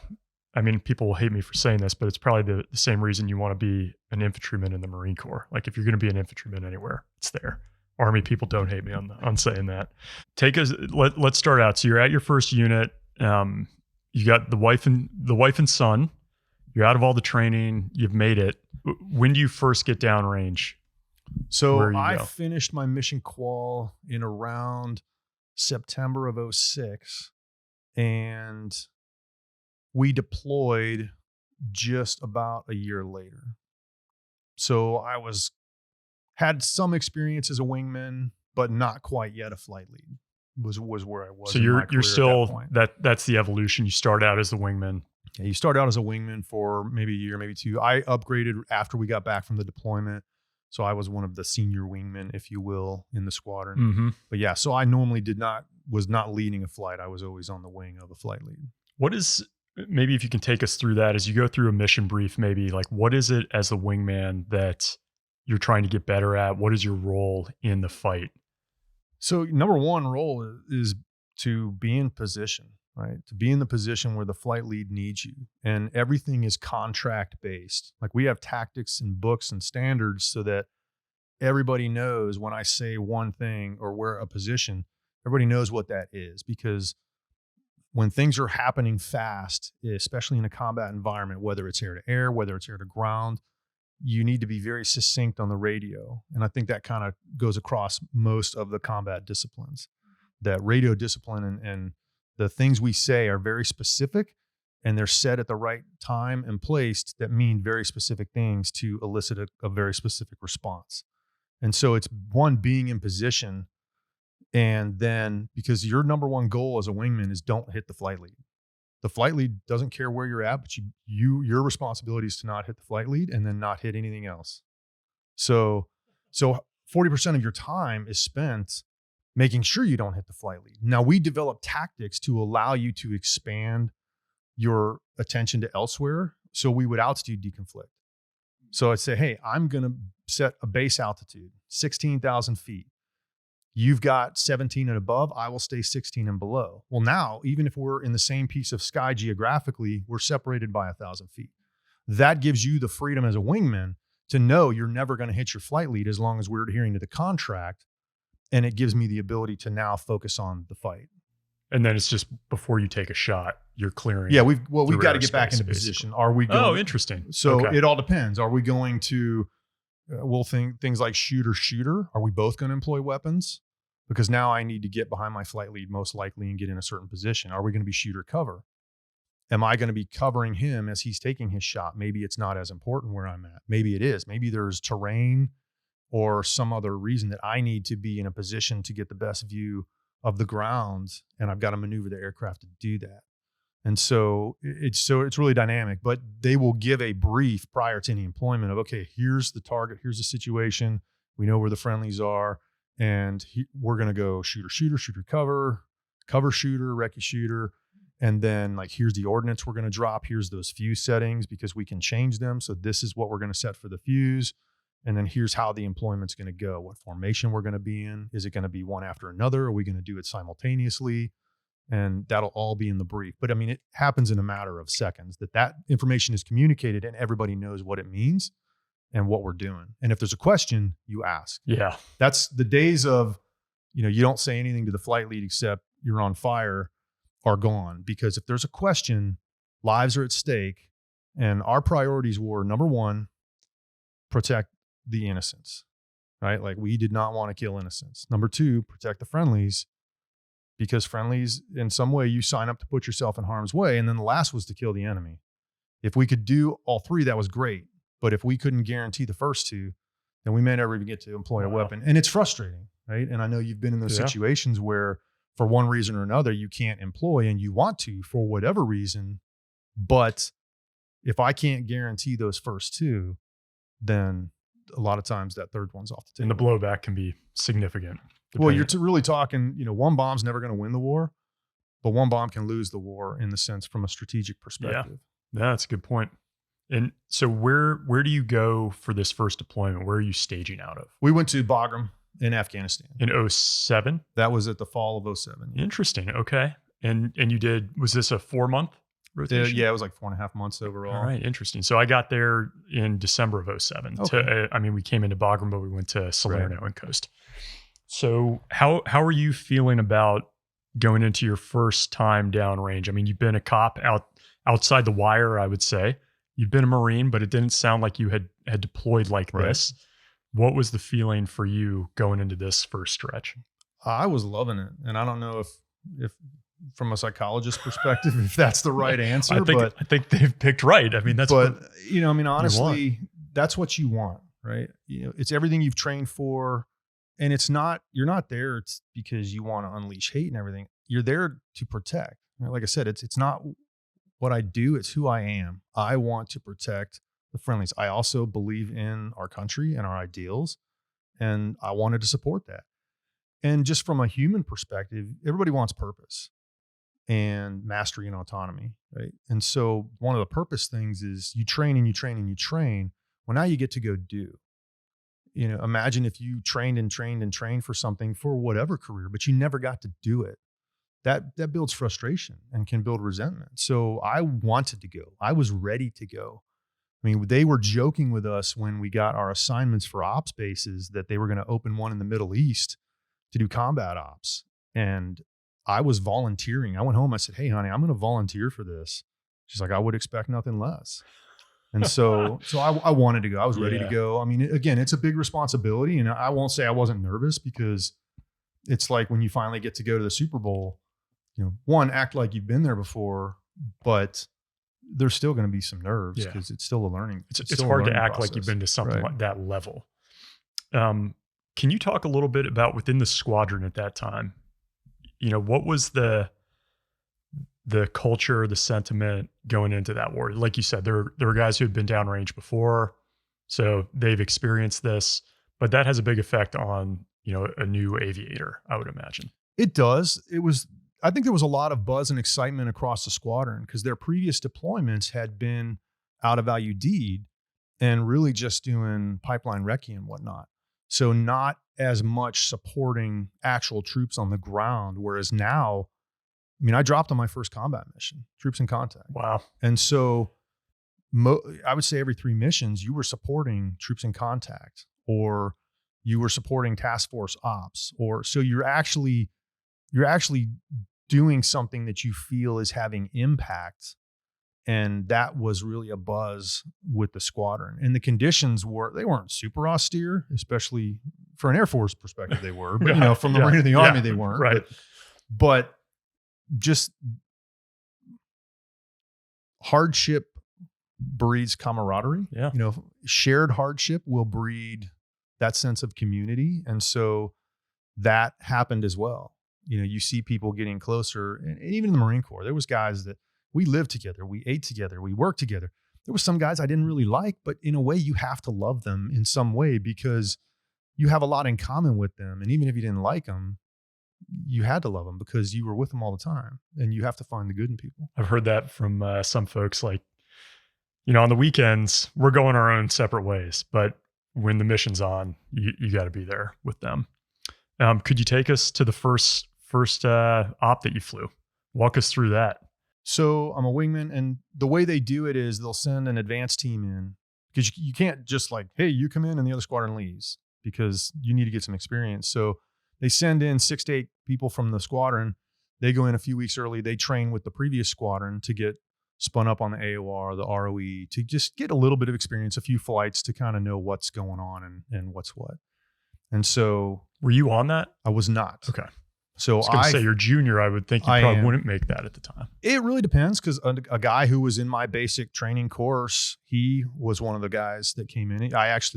I mean, people will hate me for saying this, but it's probably the same reason you want to be an infantryman in the Marine Corps. Like if you're going to be an infantryman anywhere, it's there. Army people don't hate me on saying that. Let's start out. So you're at your first unit. You got the wife and son. You're out of all the training. You've made it. When do you first get downrange? So I finished my mission qual in around September of 2006, and we deployed just about a year later. So I had some experience as a wingman, but not quite yet a flight lead. Was where I was. So you're still that's the evolution. You start out as the wingman. Yeah, you start out as a wingman for maybe a year, maybe 2. I upgraded after we got back from the deployment. So I was one of the senior wingmen, if you will, in the squadron. Mm-hmm. But yeah, so I normally was not leading a flight. I was always on the wing of a flight lead. Maybe if you can take us through that as you go through a mission brief, maybe like what is it as the wingman that you're trying to get better at? What is your role in the fight? So number one role is to be in position, right? To be in the position where the flight lead needs you. And everything is contract based. Like we have tactics and books and standards so that everybody knows when I say one thing or where a position, everybody knows what that is. Because when things are happening fast, especially in a combat environment, whether it's air to air, whether it's air to ground, you need to be very succinct on the radio. And I think that kind of goes across most of the combat disciplines. That radio discipline and the things we say are very specific, and they're said at the right time and placed that mean very specific things to elicit a very specific response. And so it's one, being in position. And then because your number one goal as a wingman is don't hit the flight lead. The flight lead doesn't care where you're at, but your responsibility is to not hit the flight lead and then not hit anything else. So 40% of your time is spent making sure you don't hit the flight lead. Now we develop tactics to allow you to expand your attention to elsewhere. So we would altitude deconflict. So I'd say, hey, I'm going to set a base altitude, 16,000 feet. You've got 17 and above, I will stay 16 and below. Well, now, even if we're in the same piece of sky geographically, we're separated by 1,000 feet. that gives you the freedom as a wingman to know you're never going to hit your flight lead as long as we're adhering to the contract. And it gives me the ability to now focus on the fight. And then it's just before you take a shot, you're clearing. Yeah, we've got to get airspace, back into basically. position. Are we going? Oh, interesting. So Okay. it all depends. Are we going to, we'll think things like shooter. Are we both going to employ weapons? Because now I need to get behind my flight lead most likely and get in a certain position. Are we going to be shooter cover? Am I going to be covering him as he's taking his shot? Maybe it's not as important where I'm at. Maybe it is. Maybe there's terrain or some other reason that I need to be in a position to get the best view of the ground, and I've got to maneuver the aircraft to do that. And so it's really dynamic, but they will give a brief prior to any employment of, okay, here's the target, here's the situation. We know where the friendlies are, and we're going to go shooter, cover shooter, recce shooter. And then like, here's the ordnance we're going to drop. Here's those fuse settings because we can change them. So this is what we're going to set for the fuse. And then here's how the employment's going to go, what formation we're going to be in. Is it going to be one after another? Are we going to do it simultaneously? And that'll all be in the brief. But I mean, it happens in a matter of seconds that information is communicated and everybody knows what it means and what we're doing. And if there's a question, you ask. Yeah. That's the days of, you don't say anything to the flight lead except you're on fire are gone. Because if there's a question, lives are at stake. And our priorities were, number one, protect the innocents, right? Like we did not want to kill innocents. Number two, protect the friendlies, because friendlies, in some way, you sign up to put yourself in harm's way. And then the last was to kill the enemy. If we could do all three, that was great. But if we couldn't guarantee the first two, then we may never even get to employ a weapon. And it's frustrating, right? And I know you've been in those situations where for one reason or another, you can't employ and you want to for whatever reason. But if I can't guarantee those first two, then a lot of times that third one's off the table. And the blowback can be significant. Well, you're really talking, one bomb's never going to win the war, but one bomb can lose the war in the sense from a strategic perspective. Yeah, that's a good point. And so where do you go for this first deployment? Where are you staging out of? We went to Bagram in Afghanistan. In 07? That was at the fall of 07. Interesting. Okay. And you was this a 4-month rotation? Yeah, it was like 4.5 months overall. All right. Interesting. So I got there in December of 07. Okay. We came into Bagram, but we went to Salerno and Coast. So how are you feeling about going into your first time downrange? I mean, you've been a cop outside the wire, I would say. You've been a Marine, but it didn't sound like you had deployed like this. What was the feeling for you going into this first stretch? I was loving it. And I don't know if from a psychologist perspective, if that's the right answer. I think they've picked right. I mean, that's honestly, that's what you want, right? It's everything you've trained for. And you're not there. It's because you want to unleash hate and everything. You're there to protect. Like I said, it's not what I do. It's who I am. I want to protect the friendlies. I also believe in our country and our ideals, and I wanted to support that. And just from a human perspective, everybody wants purpose and mastery and autonomy, right? And so one of the purpose things is you train and you train and you train. Well, now you get to go do. Imagine if you trained for something for whatever career, but you never got to do it. That builds frustration and can build resentment. So I wanted to go. I was ready to go. I mean, they were joking with us when we got our assignments for ops bases that they were going to open one in the Middle East to do combat ops. And I was volunteering. I went home. I said, "Hey, honey, I'm going to volunteer for this." She's like, "I would expect nothing less." And so I wanted to go. I was ready to go. I mean, again, it's a big responsibility. And I won't say I wasn't nervous, because it's like when you finally get to go to the Super Bowl, one, act like you've been there before, but there's still going to be some nerves because it's still a learning. It's hard to act like you've been to something like that level. Can you talk a little bit about within the squadron at that time? What was the culture, the sentiment going into that war? Like you said, there were guys who had been downrange before, so they've experienced this, but that has a big effect on, a new aviator, I would imagine. It does. I think there was a lot of buzz and excitement across the squadron because their previous deployments had been out of value deed and really just doing pipeline recce and whatnot. So not as much supporting actual troops on the ground. Whereas now, I dropped on my first combat mission, troops in contact. Wow. And so I would say every 3 missions, you were supporting troops in contact, or you were supporting task force ops, or so you're actually doing something that you feel is having impact. And that was really a buzz with the squadron. And the conditions weren't super austere, especially for an Air Force perspective, they were, but from the Marine and the Army, they weren't. Right. But just hardship breeds camaraderie. Yeah. Shared hardship will breed that sense of community. And so that happened as well. You see people getting closer, and even in the Marine Corps, there was guys that we lived together, we ate together, we worked together. There were some guys I didn't really like, but in a way you have to love them in some way because you have a lot in common with them. And even if you didn't like them, you had to love them because you were with them all the time, and you have to find the good in people. I've heard that from some folks, like, on the weekends, we're going our own separate ways, but when the mission's on, you got to be there with them. Could you take us to the first op that you flew? Walk us through that. So I'm a wingman, and the way they do it is they'll send an advanced team in, because you can't just like, hey, you come in and the other squadron leaves, because you need to get some experience. So they send in 6 to 8 people from the squadron. They go in a few weeks early. They train with the previous squadron to get spun up on the AOR, the ROE, to just get a little bit of experience, a few flights to kind of know what's going on and what's what. And so, were you on that? I was not. Okay. So I was going to say you're junior. I would think you probably wouldn't make that at the time. It really depends, because a guy who was in my basic training course, he was one of the guys that came in.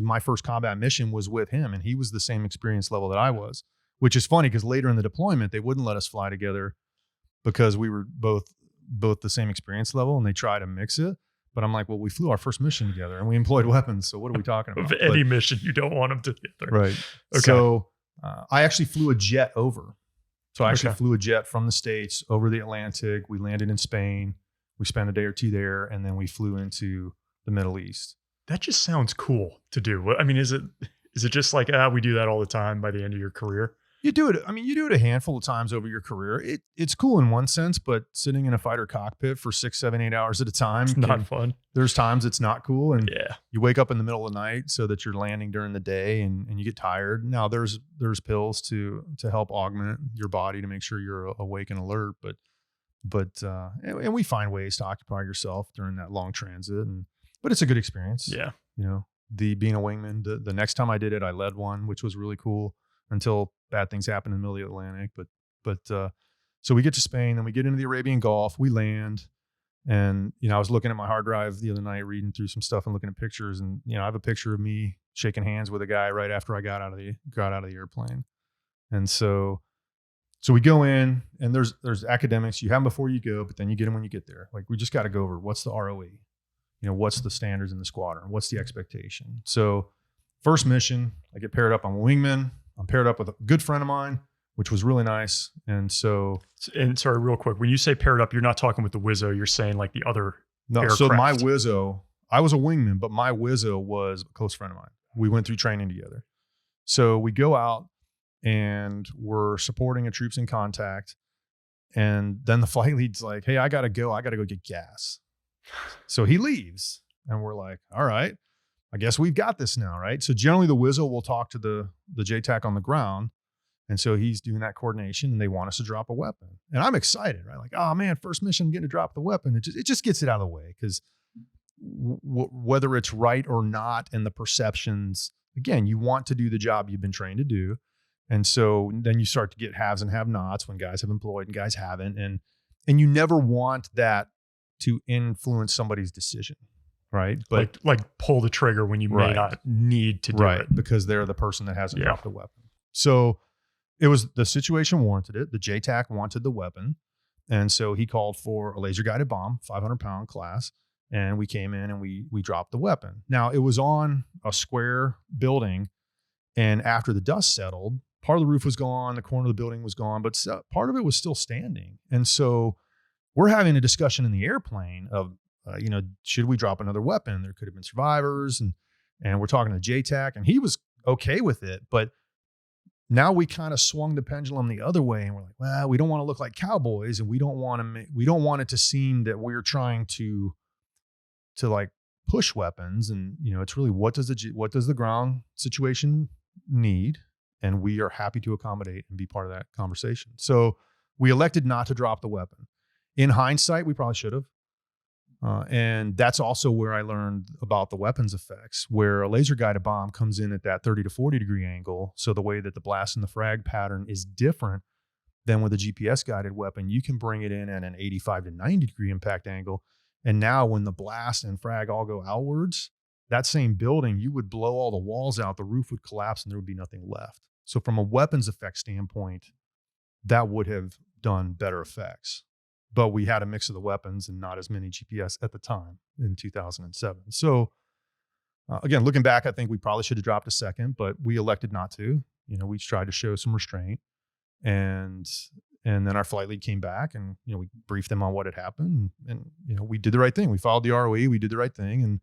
My first combat mission was with him, and he was the same experience level that I was, which is funny because later in the deployment, they wouldn't let us fly together because we were both the same experience level, and they try to mix it. But I'm like, well, we flew our first mission together and we employed weapons. So what are we talking about? Of any mission, you don't want them together. Right. Okay. So I actually flew a jet over. So I actually flew a jet from the States over the Atlantic. We landed in Spain. We spent a day or two there, and then we flew into the Middle East. That just sounds cool to do. I mean, is it just like, we do that all the time by the end of your career? You do it. I mean, you do it a handful of times over your career. It's cool in one sense, but sitting in a fighter cockpit for 6, 7, 8 hours at a time, it's not fun. There's times it's not cool. And yeah, you wake up in the middle of the night so that you're landing during the day, and you get tired. Now there's pills to help augment your body to make sure you're awake and alert. And we find ways to occupy yourself during that long transit. But it's a good experience. Yeah. Being a wingman, the next time I did it, I led one, which was really cool until bad things happen in the middle of the Atlantic. So we get to Spain, then we get into the Arabian Gulf, we land. And, I was looking at my hard drive the other night, reading through some stuff and looking at pictures. And, I have a picture of me shaking hands with a guy right after I got out of the airplane. And so we go in, and there's academics. You have them before you go, but then you get them when you get there. Like, we just got to go over what's the ROE, what's the standards in the squadron, what's the expectation. So first mission, I get paired up. I'm a wingman. I'm paired up with a good friend of mine, which was really nice. And sorry, real quick, when you say paired up, you're not talking with the Wizzo. You're saying like the other aircraft. So my Wizzo, I was a wingman, but my Wizzo was a close friend of mine. We went through training together. So we go out and we're supporting a troops in contact. And then the flight lead's like, hey, I got to go get gas. So he leaves, and we're like, all right, I guess we've got this now, right? So generally the Wizzo will talk to the JTAC on the ground. And so he's doing that coordination, and they want us to drop a weapon. And I'm excited, right? Like, oh man, first mission, getting to drop the weapon. It just gets it out of the way, because whether it's right or not, and the perceptions, again, you want to do the job you've been trained to do. And so then you start to get haves and have-nots when guys have employed and guys haven't. And you never want that to influence somebody's decision. Right. But like pull the trigger when you may not need to do it. Because they're the person that hasn't dropped the weapon. So the situation warranted it. The JTAC wanted the weapon. And so he called for a laser guided bomb, 500-pound class. And we came in and we dropped the weapon. Now it was on a square building. And after the dust settled, part of the roof was gone. The corner of the building was gone, but part of it was still standing. And so we're having a discussion in the airplane of, should we drop another weapon? There could have been survivors, and we're talking to JTAC, and he was okay with it. But now we kind of swung the pendulum the other way, and we're like, well, we don't want to look like cowboys, and we don't want it to seem that we're trying to like push weapons, and it's really what does the ground situation need, and we are happy to accommodate and be part of that conversation. So we elected not to drop the weapon. In hindsight, we probably should have. And that's also where I learned about the weapons effects, where a laser guided bomb comes in at that 30 to 40 degree angle. So the way that the blast and the frag pattern is different than with a GPS guided weapon, you can bring it in at an 85 to 90 degree impact angle. And now when the blast and frag all go outwards, that same building, you would blow all the walls out, the roof would collapse, and there would be nothing left. So from a weapons effect standpoint, that would have done better effects. But we had a mix of the weapons and not as many GPS at the time in 2007. So again, looking back, I think we probably should have dropped a second, but we elected not to. We tried to show some restraint, and then our flight lead came back, and we briefed them on what had happened, and we did the right thing. We followed the ROE, we did the right thing,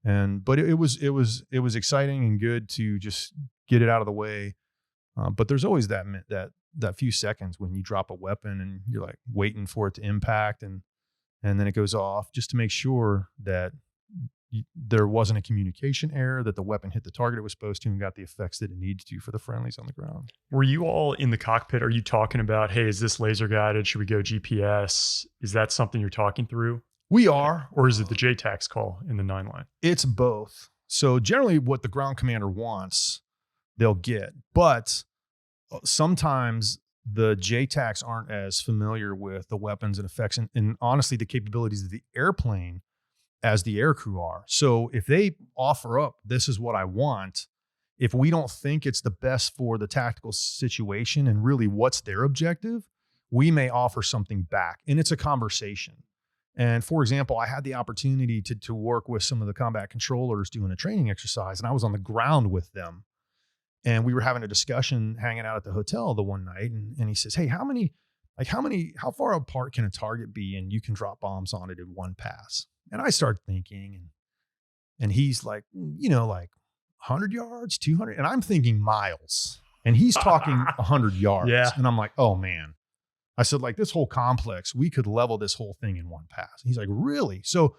but it was exciting and good to just get it out of the way. But there's always that few seconds when you drop a weapon and you're like waiting for it to impact, and then it goes off, just to make sure that there wasn't a communication error, that the weapon hit the target it was supposed to and got the effects that it needed to for the friendlies on the ground. Were you all in the cockpit? Are you talking about, hey, is this laser guided? Should we go GPS? Is that something you're talking through? We are. Or is it the JTAC's call in the 9 line? It's both. So generally what the ground commander wants, they'll get. But sometimes the JTACs aren't as familiar with the weapons and effects and honestly the capabilities of the airplane as the aircrew are. So if they offer up, this is what I want, if we don't think it's the best for the tactical situation and really what's their objective, we may offer something back. And it's a conversation. And for example, I had the opportunity to work with some of the combat controllers doing a training exercise, and I was on the ground with them. And we were having a discussion hanging out at the hotel the one night. And he says, hey, how far apart can a target be and you can drop bombs on it in one pass? And I started thinking, and he's like, like 100 yards, 200. And I'm thinking miles, and he's talking 100 yards. Yeah. And I'm like, oh man. I said, like, this whole complex, we could level this whole thing in one pass. And he's like, really? So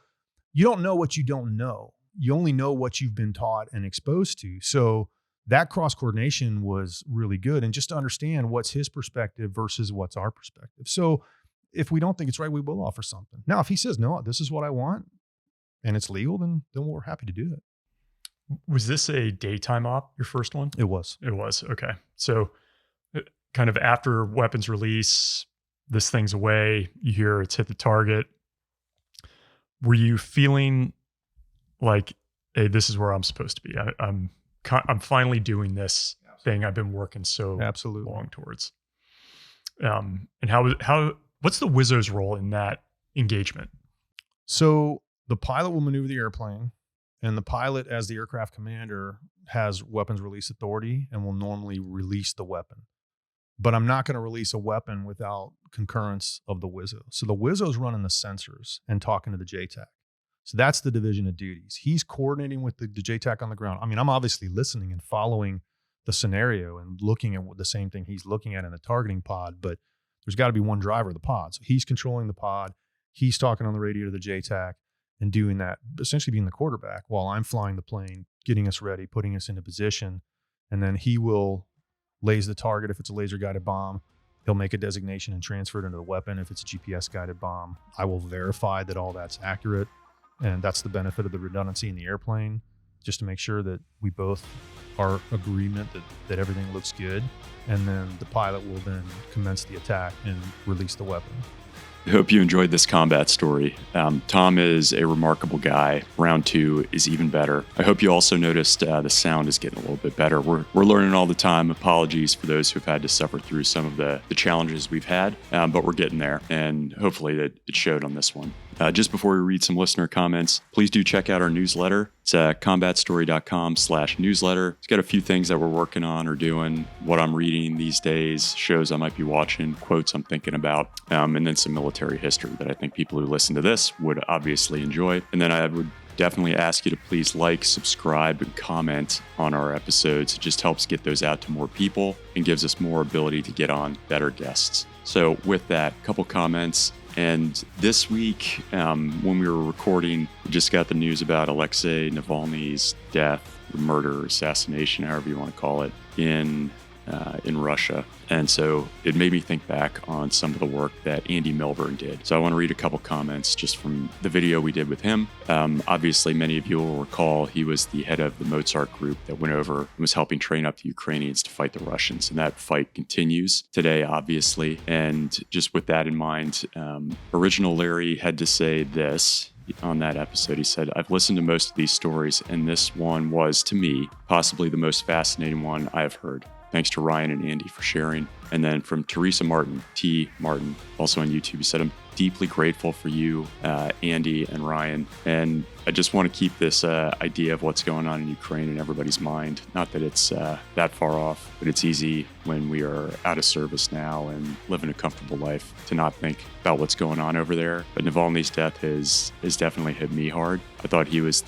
you don't know what you don't know. You only know what you've been taught and exposed to. So that cross coordination was really good. And just to understand what's his perspective versus what's our perspective. So if we don't think it's right, we will offer something. Now, if he says, no, this is what I want and it's legal, then we're happy to do it. Was this a daytime op, your first one? It was. It was. Okay. So kind of after weapons release, this thing's away, you hear it's hit the target. Were you feeling like, hey, this is where I'm supposed to be? I'm finally doing this thing I've been working so long towards. And what's the Wizzo's role in that engagement? So the pilot will maneuver the airplane, and the pilot, as the aircraft commander, has weapons release authority and will normally release the weapon. But I'm not going to release a weapon without concurrence of the Wizzo. So the Wizzo's running the sensors and talking to the JTAC. So that's the division of duties. He's coordinating with the JTAC on the ground. I mean, I'm obviously listening and following the scenario and looking at the same thing he's looking at in the targeting pod, but there's got to be one driver of the pod. So he's controlling the pod. He's talking on the radio to the JTAC and doing that, essentially being the quarterback while I'm flying the plane, getting us ready, putting us into position. And then he will lays the target if it's a laser guided bomb. He'll make a designation and transfer it into the weapon. If it's a GPS guided bomb, I will verify that all that's accurate. And that's the benefit of the redundancy in the airplane, just to make sure that we both are agreement that everything looks good. And then the pilot will then commence the attack and release the weapon. I hope you enjoyed this combat story. Tom is a remarkable guy. Round 2 is even better. I hope you also noticed the sound is getting a little bit better. We're learning all the time. Apologies for those who've had to suffer through some of the challenges we've had, but we're getting there, and hopefully it showed on this one. Just before we read some listener comments, please do check out our newsletter. It's at combatstory.com/newsletter. It's got a few things that we're working on or doing, what I'm reading these days, shows I might be watching, quotes I'm thinking about, and then some military history that I think people who listen to this would obviously enjoy. And then I would definitely ask you to please like, subscribe, and comment on our episodes. It just helps get those out to more people and gives us more ability to get on better guests. So with that, couple comments. And this week, when we were recording, we just got the news about Alexei Navalny's death, murder, assassination, however you want to call it, in Russia. And so it made me think back on some of the work that Andy Milburn did. So I want to read a couple comments just from the video we did with him. Obviously, many of you will recall he was the head of the Moser group that went over and was helping train up the Ukrainians to fight the Russians. And that fight continues today, obviously. And just with that in mind, original Larry had to say this on that episode. He said, "I've listened to most of these stories, and this one was, to me, possibly the most fascinating one I have heard. Thanks to Ryan and Andy for sharing." And then from Teresa Martin, T. Martin, also on YouTube, he said, "I'm deeply grateful for you, Andy and Ryan. And I just want to keep this idea of what's going on in Ukraine in everybody's mind. Not that it's that far off, but it's easy when we are out of service now and living a comfortable life to not think about what's going on over there. But Navalny's death has definitely hit me hard. I thought he was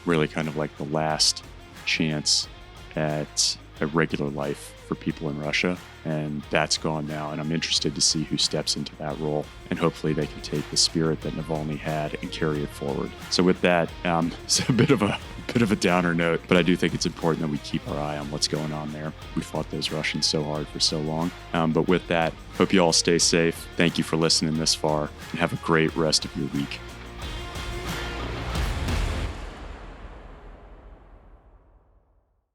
really kind of like the last chance at a regular life for people in Russia, and that's gone now. And I'm interested to see who steps into that role, and hopefully they can take the spirit that Navalny had and carry it forward." So with that, it's a bit of a downer note, but I do think it's important that we keep our eye on what's going on there. We fought those Russians so hard for so long. But with that, hope you all stay safe. Thank you for listening this far, and have a great rest of your week.